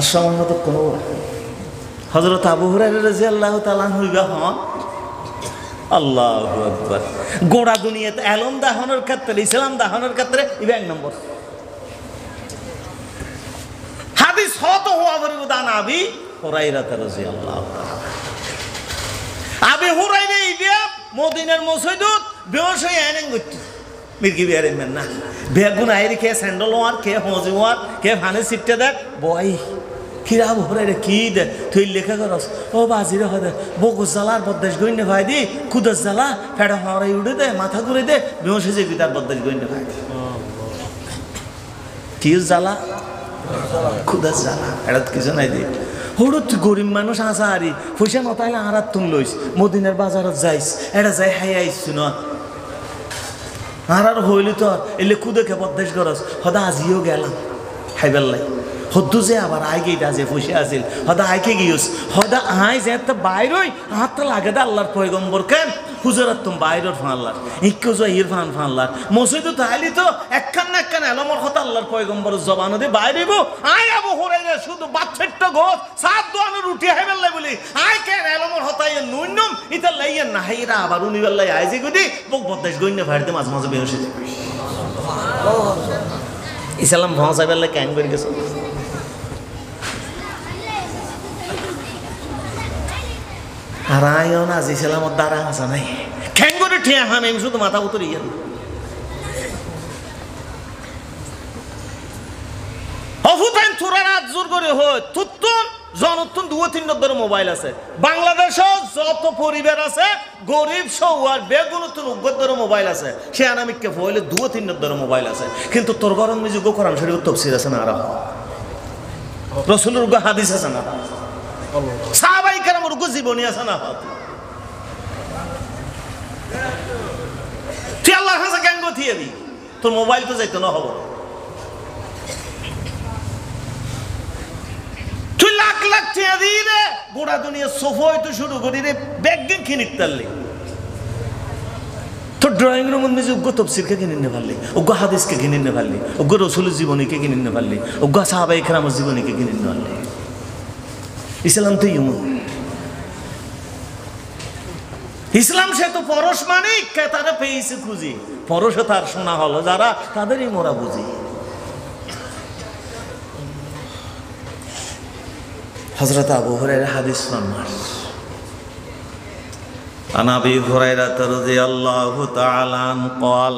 আসমানত কোন হযরত আবু হুরায়রা রাদিয়াল্লাহু তাআলা হইবা হন আল্লাহু আকবার গোড়া দুনিয়াতে আলম দাহনের ক্ষেত্রে ইসলাম দাহনের ক্ষেত্রে ইবা এক নম্বর হাদিস হত হওয়া বরিদান আবি হুরায়রা রাদিয়াল্লাহু তাআলা আবি হুরায়রা ইবা মদিনার মসজিদত বেহশ হয়ে আনেন গত মির্গি বিয়ারে মেন না বেগুন আইরি কে স্যান্ডল ওয়ার কে হজওয়ার কে ভানে সিটতে দেখ বই কিরা আবু হুরায়রা কি দে তুই লেখা করস ও বাজিরে হদে বগু জালার বদদাস গইনে ভাই দি খুদস জালা ফেড়া হরাই উড়ে দে মাথা ঘুরে দে বেহশ যে বিতার বদদাস গইনে ভাই কি জালা খুদস জালা এটা কিছু নাই দি হড়ুত গরিব মানুষ আসা আরি পয়সা নতাইলে আরাত তুম লইস মদিনার বাজারত যাইস এটা যাই হাই আইসু না আর হইলি তো এলে খুদেকে বদদেশ করস হদা আজিও গেলাম হাইবেল্লাই হদ্দু যে আবার আই গেইটা যে পয়সা আছিল হদা আইকে গিয়েছ হদা আই যে একটা বাইরই হাত লাগে দা আল্লাহর পয়গম্বর কেন হুজুরাত তুম বাইরের ফানলার ইক্কো জয় ইরফান ফানলার মসজিদে তাইলি তো একখান না একখান এলমর কথা আল্লাহর পয়গম্বর জবান দে বাইরেব আই আবু হুরায়রা শুধু বাচ্চাট্ট গোস সাত দোয়ানের উঠি হাইবেল্লাই বলি আই কেন এলমর হতাই নুইনম ইতা লাইয়া নাহিরা আবার উনিবেল্লাই আই যে গদি বক বদদেশ গইনে ফাড়তে মাঝে মাঝে বেহসে ইসলাম ভাষাবেল্লাই কেন করে গেছে আর আয়ও না যে ছিলাম দ্বারা আসা নাই খ্যাং করে ঠিয়া হাম আমি শুধু মাথা উতরি অফুতাইন থুরা রাত জোর করে হয় তুত্তুন জনতুন 2-3 ধরে মোবাইল আছে বাংলাদেশে যত পরিবার আছে গরিব সওয়ার বেগুনতুন উগ্গর ধরে মোবাইল আছে সে আনামিককে ফইলে 2-3 ধরে মোবাইল আছে কিন্তু তোর গরম মিজুগ কোরআন শরীফ তাফসীর আছে না আর রাসূলের হাদিস আছে না সাহাবাই কেরামের জীবনী আছে না তুই আল্লাহর কাছে কেন গথিয়ে দি তোর মোবাইল তো যাইতো না হব তুই লাখ লাখ টিয়া দিয়ে রে গোড়া দুনিয়া সোফা হইতে শুরু করি রে ব্যাগিং কিনিক তারলি তোর ড্রয়িং রুমের মেঝে উগ্র তফসিরকে কিনে নিতে পারলি উগ্র হাদিসকে কিনে নিতে পারলি উগ্র রসুলের জীবনীকে কিনে নিতে পারলি উগ্র সাহাবাই কেরামের জীবনীকে কিনে নিতে পারলি ইসলাম তো ইমন ইসলাম সে তো পরশ মানিক তারা পেয়েছে খুঁজি পরশ তার শোনা হলো যারা তাদেরই মোরা বুঝি হযরত আবু হুরায়রা হাদিস ফরমান আন আবি হুরায়রা রাদিয়াল্লাহু তাআলা আন قال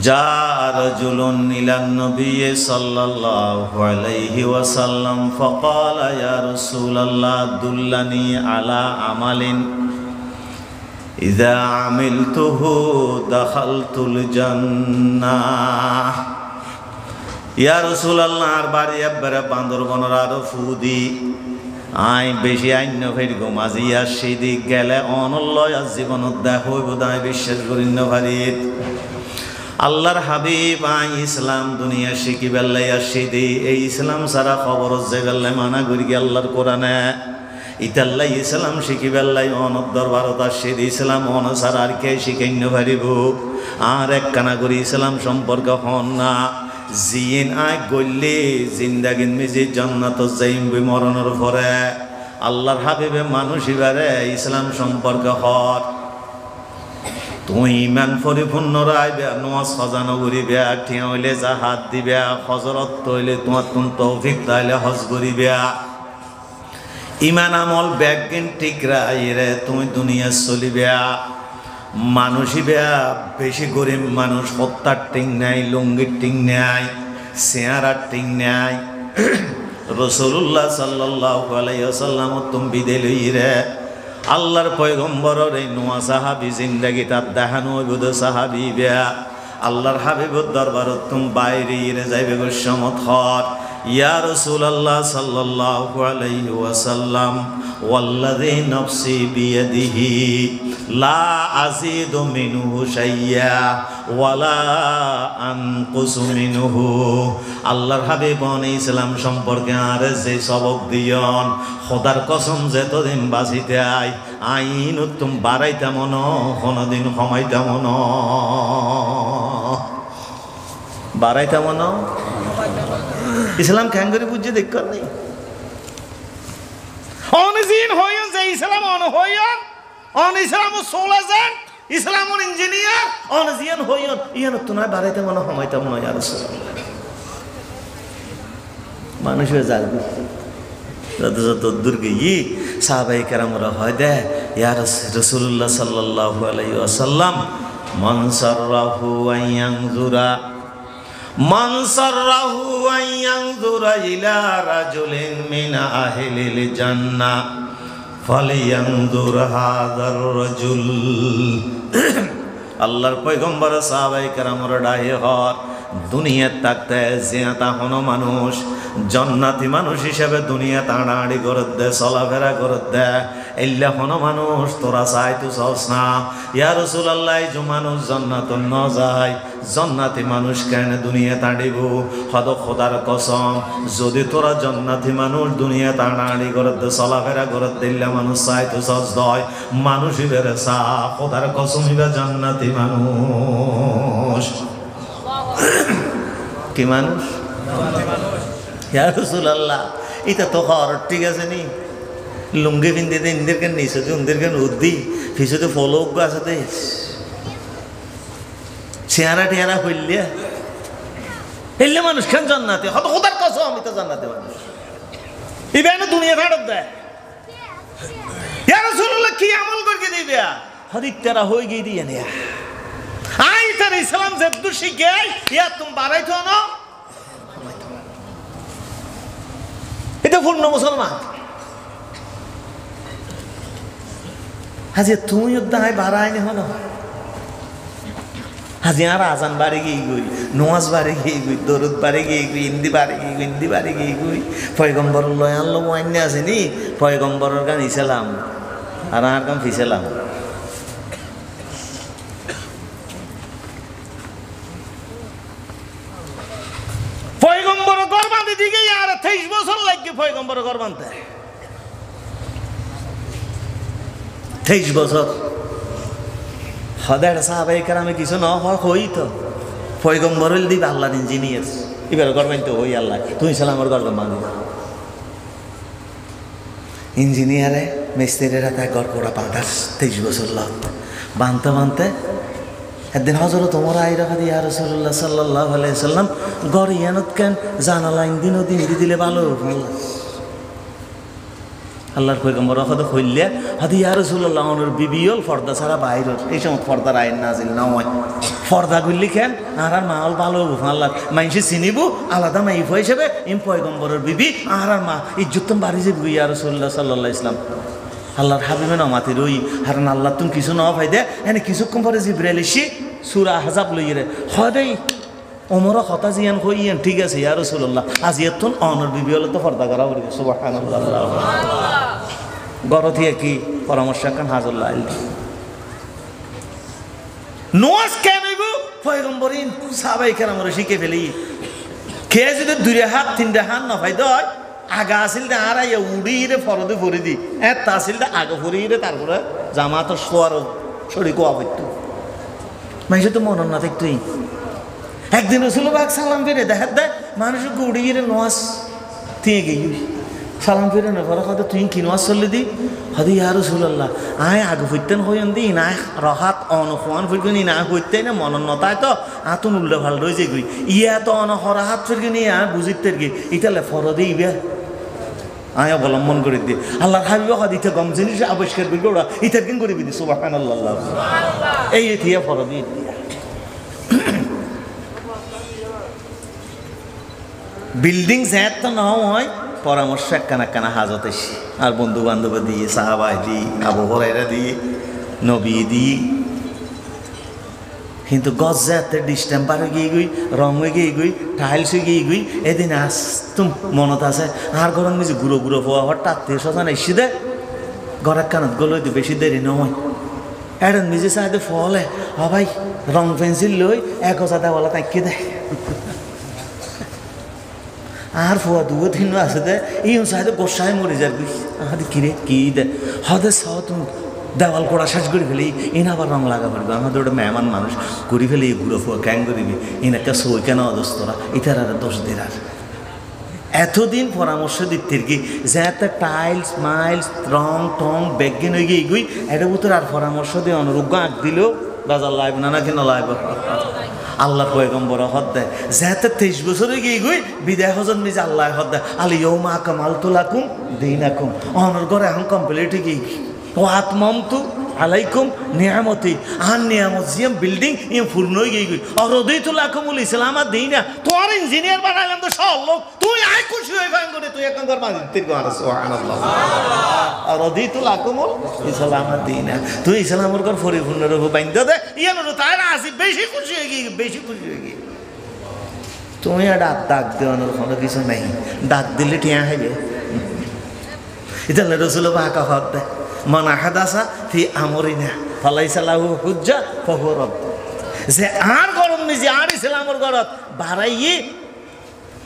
جاء رجل إلى النبي صلى الله عليه وسلم فقال يا رسول الله دلني على عمل إذا عملته دخلت الجنة يا رسول الله أربعة يبرة باندربانر عرفودي আই বেশি আইন্য ফের গোমাজি আসি দিক গেলে অনল্লয় জীবনত দেখো বোধহয় বিশ্বাস করি না ভারিত আল্লাহর হাবিব আই ইসলাম দুনিয়া শিখি বেল্লাই আসি দি এই ইসলাম সারা খবর যে বেল্লাই মানা করি কি আল্লাহর কোরআনে ইতাল্লাই ইসলাম শিখি বেল্লাই অনদ দরবারত আসি দি ইসলাম অন সারা আর কে শিখাইন্য পারিব আর এক কানা করি ইসলাম সম্পর্ক হন না জিন আই গল্লি জিন্দাগিন মিজি জান্নাত যাইম মরণের পরে আল্লাহর হাবিবে মানুষ ইবারে ইসলাম সম্পর্ক হর তুই ইমান পরিপূর্ণ রাইবে নামাজ সাজানো করিবে ঠিয়া হইলে জাহাদ দিবে হজরত হইলে তোমার তুম তৌফিক তাইলে হজ করিবে ইমান আমল ব্যাগিন ঠিক রাইরে তুমি দুনিয়া চলিবে মানুষই বেয়া বেশি গরিব মানুষ হত্যার টিং নাই লুঙ্গির টিং নাই চেহারার টিং নাই রাসূলুল্লাহ সাল্লাল্লাহু আলাইহি ওয়াসাল্লাম তুমি বিদে লইরে আল্লাহর পয়গম্বরের এই নোয়া সাহাবী জিন্দেগি তার দেখানো হইব সাহাবী বেয়া আল্লাহর হাবিবুর দরবারত তুমি বাইরে যাইবে গো সমত হর ইয়া রাসূলুল্লাহ সাল্লাল্লাহু আলাইহি ওয়াসাল্লাম ওয়াল্লাযী নাফসি বিয়াদিহি লা আযীদু মিনহু শাইয়্যা ওয়ালা আনকুসু মিনহু আল্লাহর হাবিব ইসলাম সম্পর্কে আর যে সবক দিয়ন খোদার কসম যতদিন বাঁচিতে আইন তুমি বাড়াইতাম না কোনোদিন কমাইতাম না বাড়াইতাম না ইসলাম ক্যাঙ্গরি বুঝে দেখ নেই অনজিন হইন যে ইসলাম অন হইন অন ইসলাম সোলাজেন ইসলামর ইঞ্জিনিয়ার অনজিয়ান হইন ইয়ান তো নয় বাড়াইতাম না কমাইতাম না ইয়া রাসূলুল্লাহ মানুষ হয়ে যাবে যত দূর গিয়ে সাহাবায়ে কেরামরা হয় দে ইয়া রাসূলুল্লাহ সাল্লাল্লাহু আলাইহি ওয়াসাল্লাম মান সাররাহু আন ইয়ানজুরা মান সাররাহু আন ইয়ানজুরা ইলা রাজুলিন মিন আহলিল জান্নাহ ফালিয়ানজুর হাযার রাজুল আল্লাহর পয়গম্বর সাহাবায়ে কেরামরা ডাহে হর দুনিয়াত থাকতে জিয়াতা হন মানুষ জান্নাতি মানুষ হিসেবে দুনিয়া টানাড়ি করে দে চলাফেরা করে দে এল্লা হন মানুষ তোরা চাই তো চস না ইয়া রাসূলুল্লাহ যে মানুষ জান্নাত ন যায় জান্নাতি মানুষ কেন দুনিয়া টানিব হদ খোদার কসম যদি তোরা জান্নাতি মানুষ দুনিয়া টানাড়ি করে দে চলাফেরা করে দিল্লা মানুষ চাই তো চস দয় মানুষই বেড়ে চা খোদার কসম ইবা জান্নাতি মানুষ কি মানুষ ইয়া রাসূলুল্লাহ এটা তো হর ঠিক আছে নি লুঙ্গি পিন্দে দে ইন্দেরকে নিছে দে ইন্দেরকে উদ্দি ফিসে ফলো আছে দে চেহারা টেহারা হইলে এলে মানুষ কেন জান্নাতে হত খোদার কসম আমি তো জান্নাতে মানুষ ইবেন দুনিয়া ভাড়ত দেয় ইয়া রাসূলুল্লাহ কি আমল করকে দিবে হদিতারা হই গই দিয়ে নিয়া আই তার ইসলাম যে দুশি গাই ইয়া তুমি বাড়াইতো না এটা পূর্ণ মুসলমান হাজি তুমি দায় বাড়াই নি হলো হাজি আর আজান বাড়ি গিয়ে গই নমাজ বাড়ি গিয়ে গই দরুদ বাড়ি গিয়ে গই হিন্দি বাড়ি গিয়ে গই হিন্দি বাড়ি গিয়ে গই পয়গম্বর লয় আনলো ওয়াইনে আছে নি পয়গম্বরের গান ইসলাম আর আর গান ফিসেলাম পয়গম্বর গর্বান্তে দিকে আর 23 বছর লাগে পয়গম্বর গর্বান্তে 23 বছর হদার সাহাবায়ে কেরামে কিছু না হই তো পয়গম্বর হইল দিবে আল্লাহর ইঞ্জিনিয়ার এবার গর্বান্তে হই আল্লাহ তুই সালামর গর্ব মানি ইঞ্জিনিয়ারে মিস্ত্রিরা তাই গড়পড়া বাঁধাস 23 বছর লাগ বাঁধতে বাঁধতে একদিন হজরত ওমর আই রাখা দিয়া রাসূলুল্লাহ সাল্লাল্লাহু আলাইহি সাল্লাম গড় ইয়ানত কেন জানালা দিনও দিন দিলে ভালো আল্লাহর পয়গম্বর হদ হইলে হাদি ইয়া রাসূলুল্লাহ ওনার বিবিয়ল পর্দা ছাড়া বাইরের এই সময় পর্দার আইন নাজিল না হয় পর্দা গুলি কেন আর মাল ভালো আল্লাহ মাইনসে চিনিব আলাদা মাইফ হিসেবে ইম পয়গম্বরের বিবি আর মা ইজ্জত বাড়ি যাবো ইয়া রাসূলুল্লাহ সাল্লাল্লাহু ইসলাম আল্লাহর হাবিবে না মাতি রই হারান আল্লাহ তুমি কিছু না পাই দে এনে কিছুক্ষণ পরে জিব্রাইল এসে সূরা আহজাব লইরে হদেই ওমর কথা জিয়ান কইয়েন ঠিক আছে ইয়া রাসূলুল্লাহ আজিয়াতুন অনর বিবি হলে তো পর্দা করা বলি সুবহানাল্লাহ গরথিয়া কি পরামর্শ কান হাজুল্লাহ নোয়াজ কেনইব পয়গম্বরিন সাহাবায়ে কেরামরা শিখে ফেলি কে যদি দুইটা হাত তিনটা হাত না পাই দয় আগা আসিল দে আর উড়িরে ফরদে ভরি দি তা আসিল দে আগে ভরিরে তারপরে জামাত শোয়ার শরীর কোয়া হইতো মানুষের তো মনন না থাকতোই একদিন রাসূলুল্লাহ সালাম ফিরে দেখা দেয় মানুষ উড়িরে নোয়াজ দিয়ে গিয়ে সালাম ফিরানোর পরে হয়তো তুই কিনো আসলি দি হয়তো ইয়া রাসূলুল্লাহ আয় আগে ফুটতেন হইন দি না রহাত অনফান ফুটগুনি না হইতে না মনন নতায় তো আতুন উল্লে ভাল রয়েছে গই ইয়া তো অনহরা হাত ফুটগুনি আর বুঝিতে গি ইতালে ফরদি ইয়া আয় অবলম্বন করে দি আল্লাহ হাবিব হাদিতে গম জিনিস আবিষ্কার করি ওরা ইতার কিন করে দি সুবহানাল্লাহ এই থিয়া ফরদি বিল্ডিং জ্যাত তো না হয় পরামর্শ একখানা হাজত এসে আর বন্ধু বান্ধব দিয়ে সাহাবাই দিই আবু হুরায়রা দিয়ে নবী দিয়ে কিন্তু গজ যাতে ডিস্টেম্পার হয়ে গিয়ে গই রং হয়ে গিয়ে গই টাইলস হয়ে গিয়ে গই এদিন আসতুম মনত আছে আর গরম নিজে গুঁড়ো গুঁড়ো হওয়া হঠাৎ আত্মীয় স্বজন এসে দে ঘরের কানত গলো বেশি দেরি নয় এডন নিজে চাইতে ফলে ভাই রং পেন্সিল লই 1000 দেওয়ালা তাকিয়ে দেয় আর ফুয়া দুও দিন আছে দে এই সাইডে গোসায় মরে যাবি আহাদি কিরে কি দে হদে সাও তুমি দেওয়াল করা শেষ করে ফেলি ইনা আবার রং লাগা পারবে আমাদের ওটা মেহমান মানুষ করে ফেলে ঘুরো ফুয়া ক্যাং করিবি ইনাকে সই কেন অদস্তরা ইতার আর দোষ দিন আর এতদিন পরামর্শ দিতে কি যে একটা টাইলস মাইলস রং টং বেগিন হয়ে গিয়ে এগুই এটা ভিতরে আর পরামর্শ দিয়ে অনুরোগ্য আঁক দিলেও বাজার লাইব না কেন লাইব আল্লাহ পয়গম্বর হদ দেয় যেতে 23 বছরে গিয়ে গই বিদায় হজন নিজে আল্লাহ হদ দেয় আলিয়াউমা আকমালতু লাকুম দীনাকুম অনর ঘরে এখন কমপ্লিট গিয়ে ও আতমামতু আলাইকুম নিয়ামতি আর নিয়ামত জিয়াম বিল্ডিং ইয়ে পূর্ণ হয়ে গিয়ে গই অরদিতু লাকুমুল ইসলাম আর দিনা তোর ইঞ্জিনিয়ার বানাইলাম তো সব লোক তুই আয় খুশি হয়ে ভাঙ করে তুই এখন ঘর মাঝে তিন সুবহানাল্লাহ অরদিতু লাকুমুল ইসলাম আর দিনা তুই ইসলামের ঘর পরিপূর্ণ রূপে বাইন্ধা দে ইয়ানোর তাই না আসি বেশি খুশি হয়ে গিয়ে বেশি খুশি হয়ে গিয়ে তুমি আর ডাক দেওয়ানোর কোনো কিছু নেই ডাক দিলে টিয়া হবে এটা রসুল বাঁকা হক দেয় মানা হাদাসা ফি আমরিনা ফালাইসা লাহু হুজ্জা ফাহুয়া রাদ্দ যে আর গরম নিজে আর ইসলামের গরত বাড়াইয়ে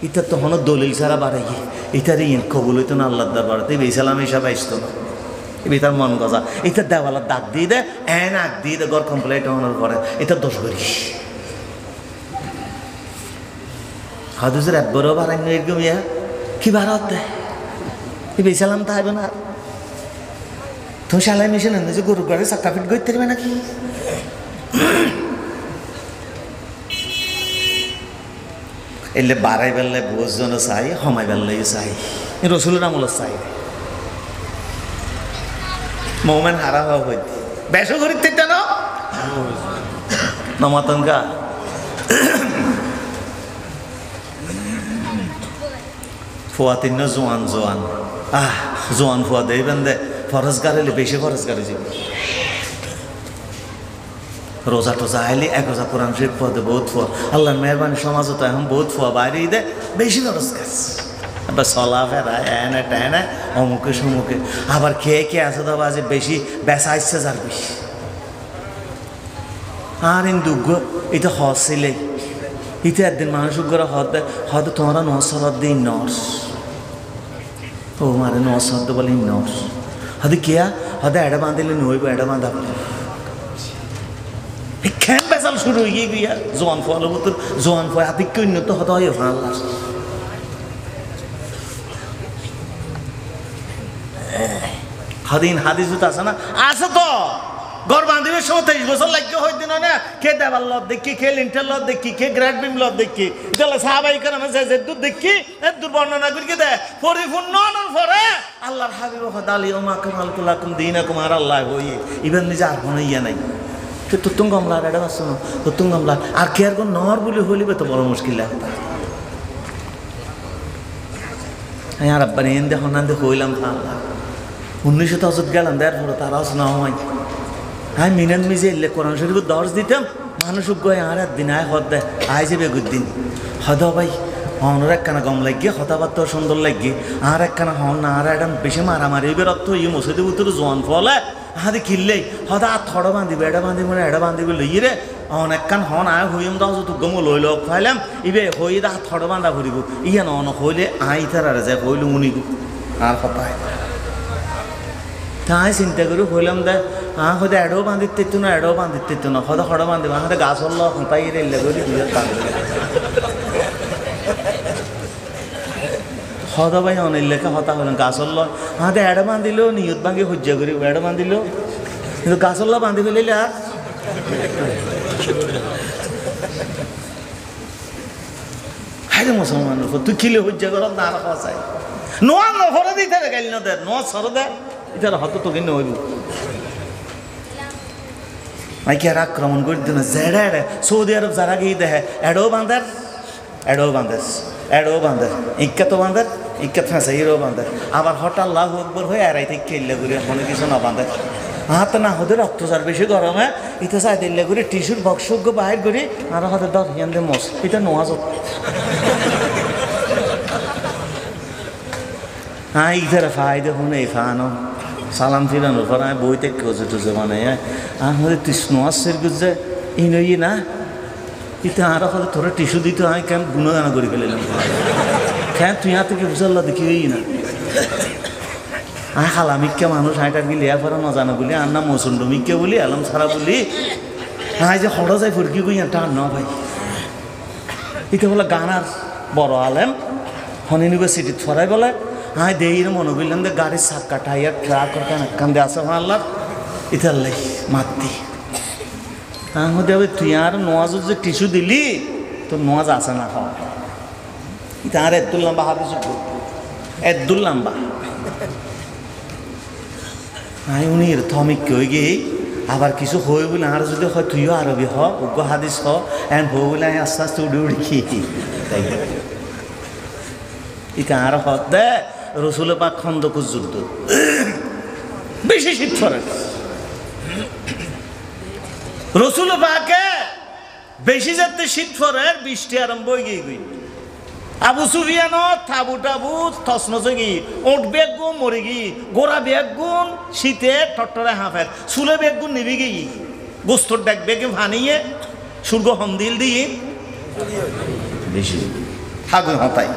এটা তো হন দলিল ছাড়া বাড়াইয়ে এটার ইন কবুল হইতো না আল্লাহর দরবারে এই ইসলাম হিসাবে আসতো না এবার তার মন গজা এটা দেওয়ালার দাগ দিয়ে দেয় এন আগ দিয়ে দেয় ঘর কমপ্লিট হওয়ার পরে এটা দোষ করিস হাদুসের একবারও বাড়াইনি এরকম ইয়া কি বাড়াত দেয় এবার ইসলাম তা হবে না তুমি সেলাই মেশিন আনতে যে গরুর গাড়ি চাক্কা ফিট করতে পারবে নাকি এলে বাড়াই বেললে বোঝজন চাই সময় বেললেই চাই রসুলের আমল চাই মৌমেন হারা হওয়া হইতে বেশো ঘুরিতে কেন নমাতঙ্কা ফুয়া তিন জোয়ান জোয়ান জোয়ান ফুয়া দেবেন দে ফরজগার হলে বেশি ফরজগার যাব রোজা টোজা আইলে 1000 কোরআন শরীফ পদে বহুত ফুয়া আল্লাহর মেহরবানি সমাজ তো এখন বহুত ফুয়া বাইরে দেয় বেশি ফরজগার আবার চলা ফেরা এনে টেনে অমুকে সমুকে আবার খেয়ে আছে তো বাজে বেশি বেচা ইচ্ছে যার বেশি আর ইন দুগ্গ এটা হসিলে ইতে একদিন মানুষ করে হয়তো তোমরা নসরত দিই নর্স ও মারে নসরত বলে নর্স হয়তো কেয়া হয়তো এডা বাঁধিলে নইব এডা বাঁধা খেন বেচাল শুরু হয়ে গিয়া জোয়ান ফল মতো জোয়ান ফল আতিক্য উন্নত হতে হয় আল্লাহ হাদিন হাদিস আছে না আছে তো ঘর বাঁধিবের সময় 23 বছর লাগবে হইতে না কে দেওয়াল লত দেখি কে লিন্টার লত দেখি কে গ্রাড বিম লত দেখি তাহলে সাহাবাই কেন যে দূর দেখি দূর বর্ণনা করি কে দেয় পরিপূর্ণ পরে আল্লাহর হাবিব হদালি ওমা কামালতু লাকুম দীনাকুম আর আল্লাহ হইয়ে ইবেন নিজে আর কোনো ইয়া নাই তো তুতুং গমলা এটা বাস না তুতুং গমলা আর কে আর কোন নহর বলে হইলিবে তো বড় মুশকিল লাগতা হ্যাঁ আর আব্বানি এন্দে হনান্দে হইলাম আল্লাহ 1900 গেলাম দেড় পরে তারা আছে না হয় হ্যাঁ মিনান মিজে এলে কোরআন শরীফ দর্শ দিতাম মানুষ গয় আর একদিন আয় হদ দেয় আয় যাবে গুদ্দিন হদ ভাই হনের একখানা গম লাগিয়ে হতাবার্তা সুন্দর লাগিয়ে আর একখানা হন না আর একটা বেশি মারামারি এবার অর্থ ইয়ে মসজিদে উত্তর জোয়ান ফলে হাতে কিনলেই হদা আর থড় বাঁধিবে এটা বাঁধিব না এটা বাঁধিবে লইয়ে রে অনেকখান হন আয় হইম দাও তো গম লই লক ফাইলাম ইবে হই দা থড় বাঁধা ঘুরিব ইয়ে ন হইলে আই তার আর যায় হইলে উনিগু আর কথা তাই চিন্তা করি হইলাম দে হয়তো এডও বাঁধিতে না এডও বাঁধিতে না হয়তো হড় বাঁধিব হাতে গাছ হল হতাই রেলে করি হদা ভাই অনেক লেখা হতা হলেন গাছল্ল হাতে এড়ে বান্ধিল নিয়ত ভাঙি সহ্য করি এড়ে বান্ধিল কিন্তু গাছল্লা বান্ধি ফেলিলে আর হাই মুসলমানের উপর তুই খিলে সহ্য কর না আর খাওয়া চাই নোয়া নফরে দিতে রে গাইল দে নোয়া সর দে ইতার হত তোকে নইব মাইকে আর আক্রমণ করে দিন জেড়ে এড়ে সৌদি আরব যারা গিয়ে দেখে এড়ো বাঁধের এড়ো বাঁধের ইক্কা তো বাঁধের ইক্কা ফেঁসে হিরো বাঁধের আবার হঠাৎ লাভ একবার হয়ে এড়াই থেকে খেললে ঘুরে কোনো কিছু না বাঁধে হাত না হতে রক্তচার বেশি গরমে ইতে চাই দিল্লে করে টিস্যুর বক্স বাহির করি আর হতে দর হিয়ান দিয়ে মস এটা নোয়া যত হ্যাঁ ইধারে ফায়দে শুনে এই ফানো সালাম ফিরানোর পর আমি বইতে কোজে টুজে মানে আর হতে তুই নোয়াশের গুজে ই নই না ইতে আর হতে তোরা টিস্যু দিতে আমি কেন গুণগান করে ফেলিলাম কেন তুই হাতে কি বুঝাল্লা দেখি না আয় হালামিক্কা মানুষ হাইটার গিয়ে লেয়া ফেরা নজানো বলি আর না মৌসুন্ডমিক্কা বলি আলম ছাড়া বলি আয় যে হড়া যায় ফুরকি কই টান ন ভাই এটা বলে গানার বড় আলেম হন ইউনিভার্সিটিত ফরাই বলে আয় দেই মনে করলেন যে গাড়ির চাক্কা টাইয়ার ট্রাক কান্দে আসে আল্লাহ ইতার লাই মাতি দেবে তুই আর নোয়াজের যে টিস্যু দিলি তোর নোয়াজ আসে না খাওয়া এটা আর এদ্দুল লম্বা হাতে এদ্দুল লম্বা আই উনি থমিক কই গিয়ে আবার কিছু হয়ে বলে আর যদি হয় তুইও আরবি হ উগ্র হাদিস হ এন বউ বলে আমি আস্তে আস্তে উড়ে উড়ে খেয়ে তাই ইটা আর হত দে রসুলের পাক খন্দকুর যুদ্ধ বেশি শীত পড়ে রসুলের পাকে বেশি যাতে শীত পড়ে বৃষ্টি আরম্ভ হয়ে গিয়ে গই আবু সুফিয়ান থাবু টাবু থসনসে গি ওট বেগুন মরে গি গোড়া বেগুন শীতে টট্টরে হাফের চুলে বেগুন নিবি গি গোস্তর ডাক বেগে ভানিয়ে সুর্গ হমদিল দিয়ে বেশি হাগুন হতাই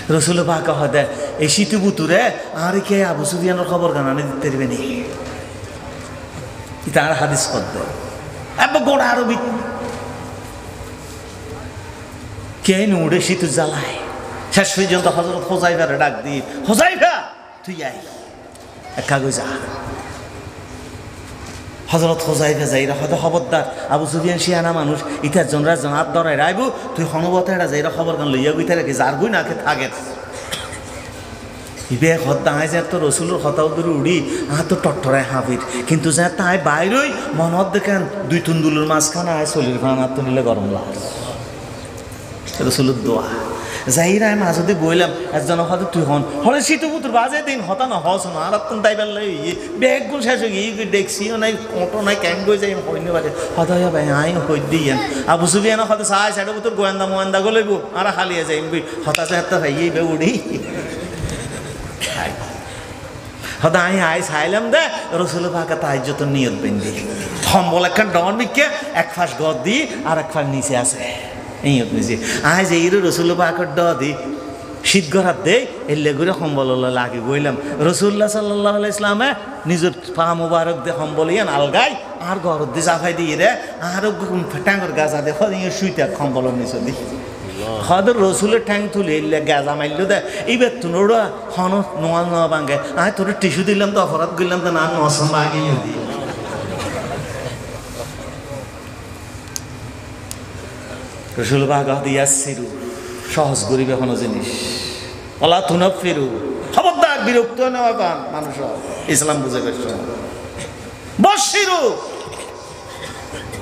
রসুল পাকা হতে এই শীতে বুতুরে আর কে আবু সুফিয়ানের খবর গানানে দিতে পারবে নি তার হাদিস করতে এবার গোড়া আরবি কে উড়ে শীত জ্বালায় শেষ পর্যন্ত হজরত হোজাইফারে ডাক দিয়ে হোজাইফা তুই আই এক কাগজ যা হজরত হোজাইফা যাইরা হয়তো খবরদার আবু সুফিয়ান শিয়ানা মানুষ ইতার জনরা জনাত ধরাই রাইবু তুই হনবতে এটা যাইরা খবর গান লইয়া গুইতে রাখি যার গুই নাকে থাকে ইবে হদ্দা আয় যে তো রসুলের হতাও ধরে উড়ি আহ তো টট্টরায় হাফির কিন্তু যা তাই বাইরই মনত দেখেন দুই তুন্দুলের মাঝখানে আয় চলির ভাঙা তো নিলে গরম লাগে রসুলের দোয়া যাইরা আমি মাঝে বইলাম একজন হয়তো তুই হন হলে শীত পুতুর বাজে দিন হতা না হস না আর তুমি তাই বেলা ব্যাগ গুলো শেষ হয়ে গিয়ে ডেকসিও নাই অটো নাই ক্যাং গই যাই হইনি বাজে হতা হইয়া ভাই আই হই দিয়েন আবু সুফিয়ান হয়তো সাই সাইডে পুতুর গোয়েন্দা মোয়েন্দা গো লইব আর হালিয়ে যাই হতা চাহাত্তা ভাই বে উড়ি হতা আই আই চাইলাম দে রসুল ফাঁকা তাই যত নিয়ত বেঁধি সম্বল একখান ডন বিকে এক ফাঁস গদ দি আর এক ফাঁস নিচে আছে এই নিজে আজ এই রসুল পাকর দি শীত গড়াত দে এলে করে সম্বল লাগে বইলাম রসুল্লাহ সাল্লাহ ইসলামে নিজের পা মুবারক দে সম্বল ইয়ান আলগাই আর ঘরত দিয়ে চাফাই দিয়ে রে আর ট্যাঙ্গর গাছা দে শুইতে সম্বলের নিচে দি হদের রসুলের ঠ্যাং তুলে এলে গাজা মারল দে এইবার তোরা হন নোয়া নোয়া ভাঙে আয় তোর টিস্যু দিলাম তো অপরাধ করলাম তো না নসম ভাঙে দি রসুল বাগা দিয়া সিরু সহজ গরিব এখনো জিনিস ওলা তুনব ফিরু খবরদার বিরক্ত নেওয়া পান মানুষ ইসলাম বুঝে গেছে বসিরু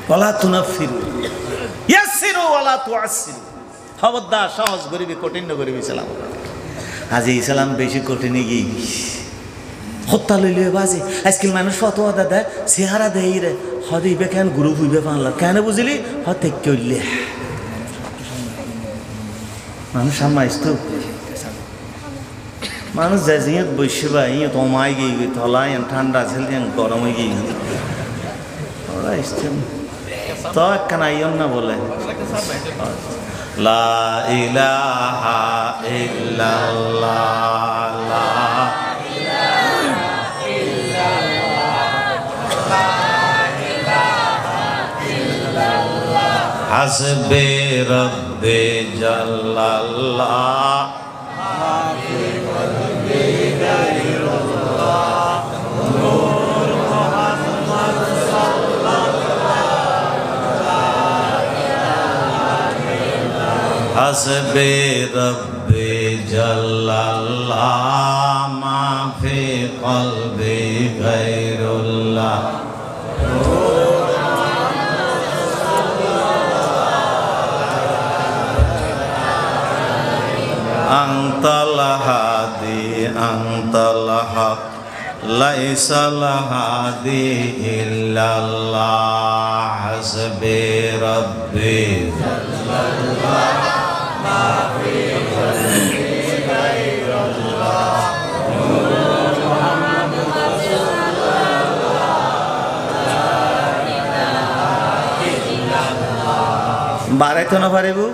ওলা তুনব ফিরু ইয়াসিরু ওলা তুআসিরু খবরদার সহজ গরিবি কঠিন গরিব ইসলাম আজ ইসলাম বেশি কঠিনে গিয়ে হত্যা লইলে বাজে আজকাল মানুষ ফতোয়া দাদা চেহারা দেই রে হদিবে কেন গুরু হইবে পানলা কেন বুঝলি হতে করলে মানুষ সামাইছ মানুষ যে জিয়ত বসবা ইয়ত অমাই গিয়ে থলা ঠান্ডা ঝেল গরম হয়ে গিয়ে ওরা ইস্তেম তো একখানা আইন না বলে লা ইলাহা ইল্লাল্লাহ লা ইলাহা ইল্লাল্লাহ হাসবে রব্বে জাল্লাল্লাহ হাসবে রব্বে জাল্লাল্লাহ মা ফি কলবি গায়রুল্লাহ আনতাল হাদি আনতাল হক লাইসাল হাদি ইল্লাল্লাহ হাসবে রব্বি জাল্লাল্লাহ মা ফি কলবি গায়রুল্লাহ নূর মুহাম্মদ রাসূলুল্লাহ লা ইলাহা ইল্লাল্লাহ বারাইতো না পারিবো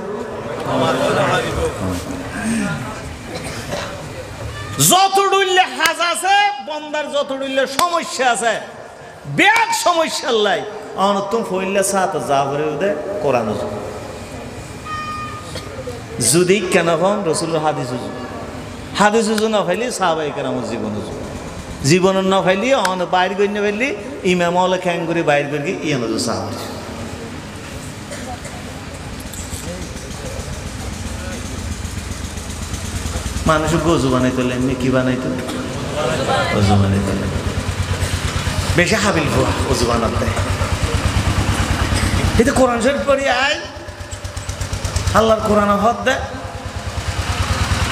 যত ডুইলে হাজ আছে বন্দার যত ডুইলে সমস্যা আছে ব্যাগ সমস্যার লাই অনতুম ফইলে সাত যাবরে দে কোরআন যদি কেন হন রাসূলুল্লাহ হাদিস না ফাইলি সাহাবায়ে কেরামের জীবন না ফাইলি অন বাইর গই না ফাইলি ইমাম ওলা খ্যাং করে বাইর করি ইয়ানো সাহাবা মানুষ গজু বানাইতো এমনি কি বানাইতো অজু বানাইতো বেশি হাবিল হওয়া অজু বানাতে এটা কোরআন শরীফ পড়ি আয় আল্লাহর কোরআন হদ দে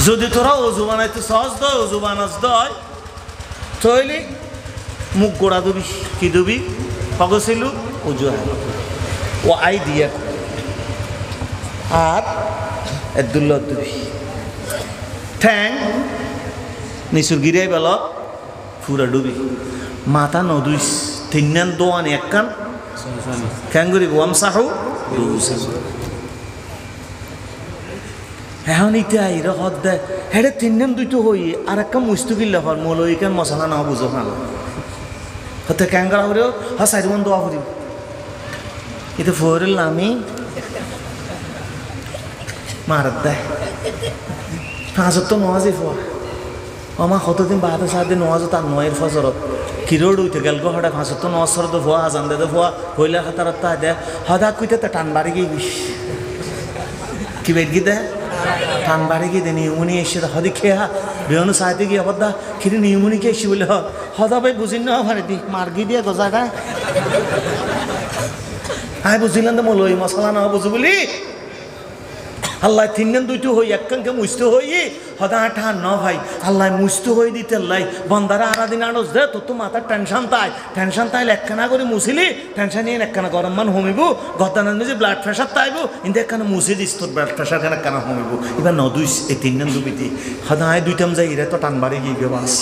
যদি তোরা অজু বানাইতে সহজ দয় অজু বানাস দয় তৈলি মুখ গোড়া দিবি কি দিবি পগছিলু অজু ও আই দিয়া আর এদুল্ল দিবি ঠ্যাং নিচুর গিরাই বেল ফুরা ডুবি মাথা নদুইস তিন দোয়ান এক কান খ্যাং করি গোয়াম সাহু এখন ইতে আইরে হদ দে হেডে তিন দুইটো হই আর একটা মুস্তু কিনলে হর মল ওইখান মশলা না বুঝো না হতে খ্যাং করা হলেও হ্যাঁ সাইড মন দোয়া করি এতে ফোরিল আমি মারাত দেয় হাজত তো নওয়াজই ফোয়া আমার কতদিন বাহাতে সাহায্যে নওয়াজ তার নয়ের ফসরত কিরোড উঠে গেল গো হঠাৎ হাজত তো নওয়াজ সরত ফোয়া আজান দে ফোয়া হইলে হাতার তা দে হদা কুইতে তা টান বাড়ি গিয়ে বিষ কি বেট গি দে টান বাড়ি গিয়ে দে নিউমনি এসে হদি খেয়া বেহনু সাহায্যে গিয়ে আবার দা কিরে নিউমনি কে এসে বলে হদা ভাই বুঝিন না ভারে দি মার্গি দিয়ে গজাটা আয় বুঝিলেন তো মলো ওই মশলা না বুঝু বলি আল্লাহ তিন দুইটো হই একখানকে মুস্ত হই হদা ঠান ন ভাই আল্লাহ মুস্ত হয়ে দিতে লাই বন্দারা আড়া দিন আড়স দে তোর তো মাথার টেনশন তাইলে একখানা করে মুছিলি টেনশন নিয়ে একখানা গরম মান হমিব গদানের মেঝে ব্লাড প্রেশার তাইব কিন্তু একখানা মুছে দিস তোর ব্লাড প্রেশার খানা কেন হমিব এবার নদুইস এই তিন দুবিতি হদা দুইটাম যাই রে তো টান বাড়ি গিয়ে বাস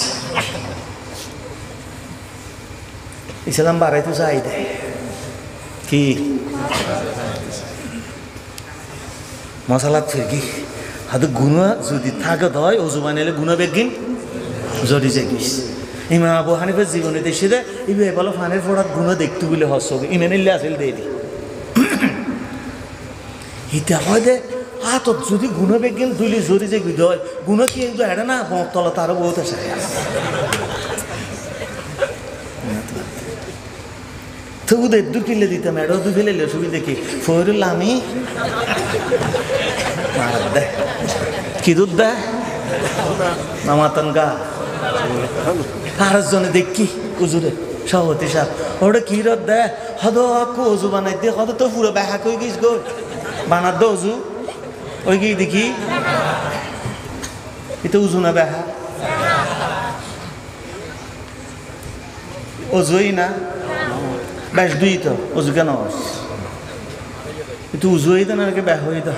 ইসলাম বাড়াই তো চাই দে কি মশালাত ফিরকি হাতে গুণা যদি থাকে দয় অজু বানাইলে গুণা বেগিন জড়ি যাগিস ইমা আবু হানিফের জীবনে দেশে দে ইবে বলো ফানের ফোড়াত গুণা দেখতে বলে হসব ইমানিল্লে আসিল দিয়ে দি ইটা হয় দে হাতত যদি গুণা বেগিন দুইলে জড়ি যাগি দয় গুণা কি একটু হেঁটে না তলা তারও বহুত আছে তো ওদের দু কিলে দিতাম এটাও দু ফেলে সুবিধা কি ফয়রুল্লাহ আমি দে কি দুধ দেয় নামাতন গা আর জনে দেখি উজুরে সভাপতি সাহেব ওটা কি রদ দেয় হদ অজু বানাই দিয়ে হদ তো পুরো ব্যাহা কই গিস গো বানার দো উজু ওই গিয়ে দেখি এটা উজু না ব্যাহা অজুই না বেশ দুই তো অজু কেন একটু উজু হইত না ব্যাহ হইত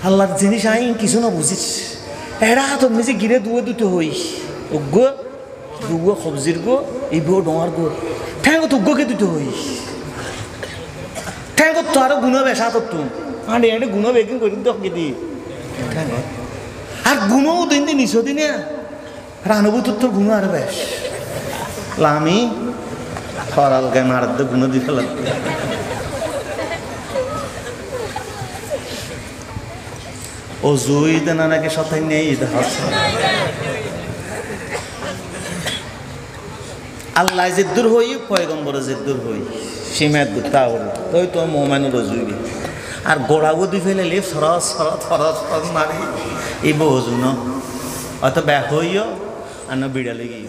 আল্লাহর জিনিস আইন কিছু না বুঝিস এরা তো নিজে গিরে দুয়ে দুটো হই উগ্র দুগো সবজির গো ইবো ডোঁয়ার গো ঠ্যাং তো উগ্রকে দুটো হই ঠ্যাং তো আরো গুণ বেশা তো তুম আঁড়ে আঁড়ে গুণ বেগিন করি তো দি আর গুণও দিন দিন নিশো দিনে রানবুত তোর গুণ আর বেশ লামি খরাল গায়ে মারার গুণ দিয়ে ফেলাম অজু ঈদ না নাকি সাথে নেই ঈদ হাসে আল্লাহ জিদ্দুর হই পয়গম্বর জিদ্দুর হই সীমাত গুতা ওর তুই তো মোমেনের অজুবি আর গোড়া গুদি ফেলে লিপ সরস সরস সরস সরস মারি এই বজু ন অত ব্যাক হইও আর না বিড়ালে গিয়ে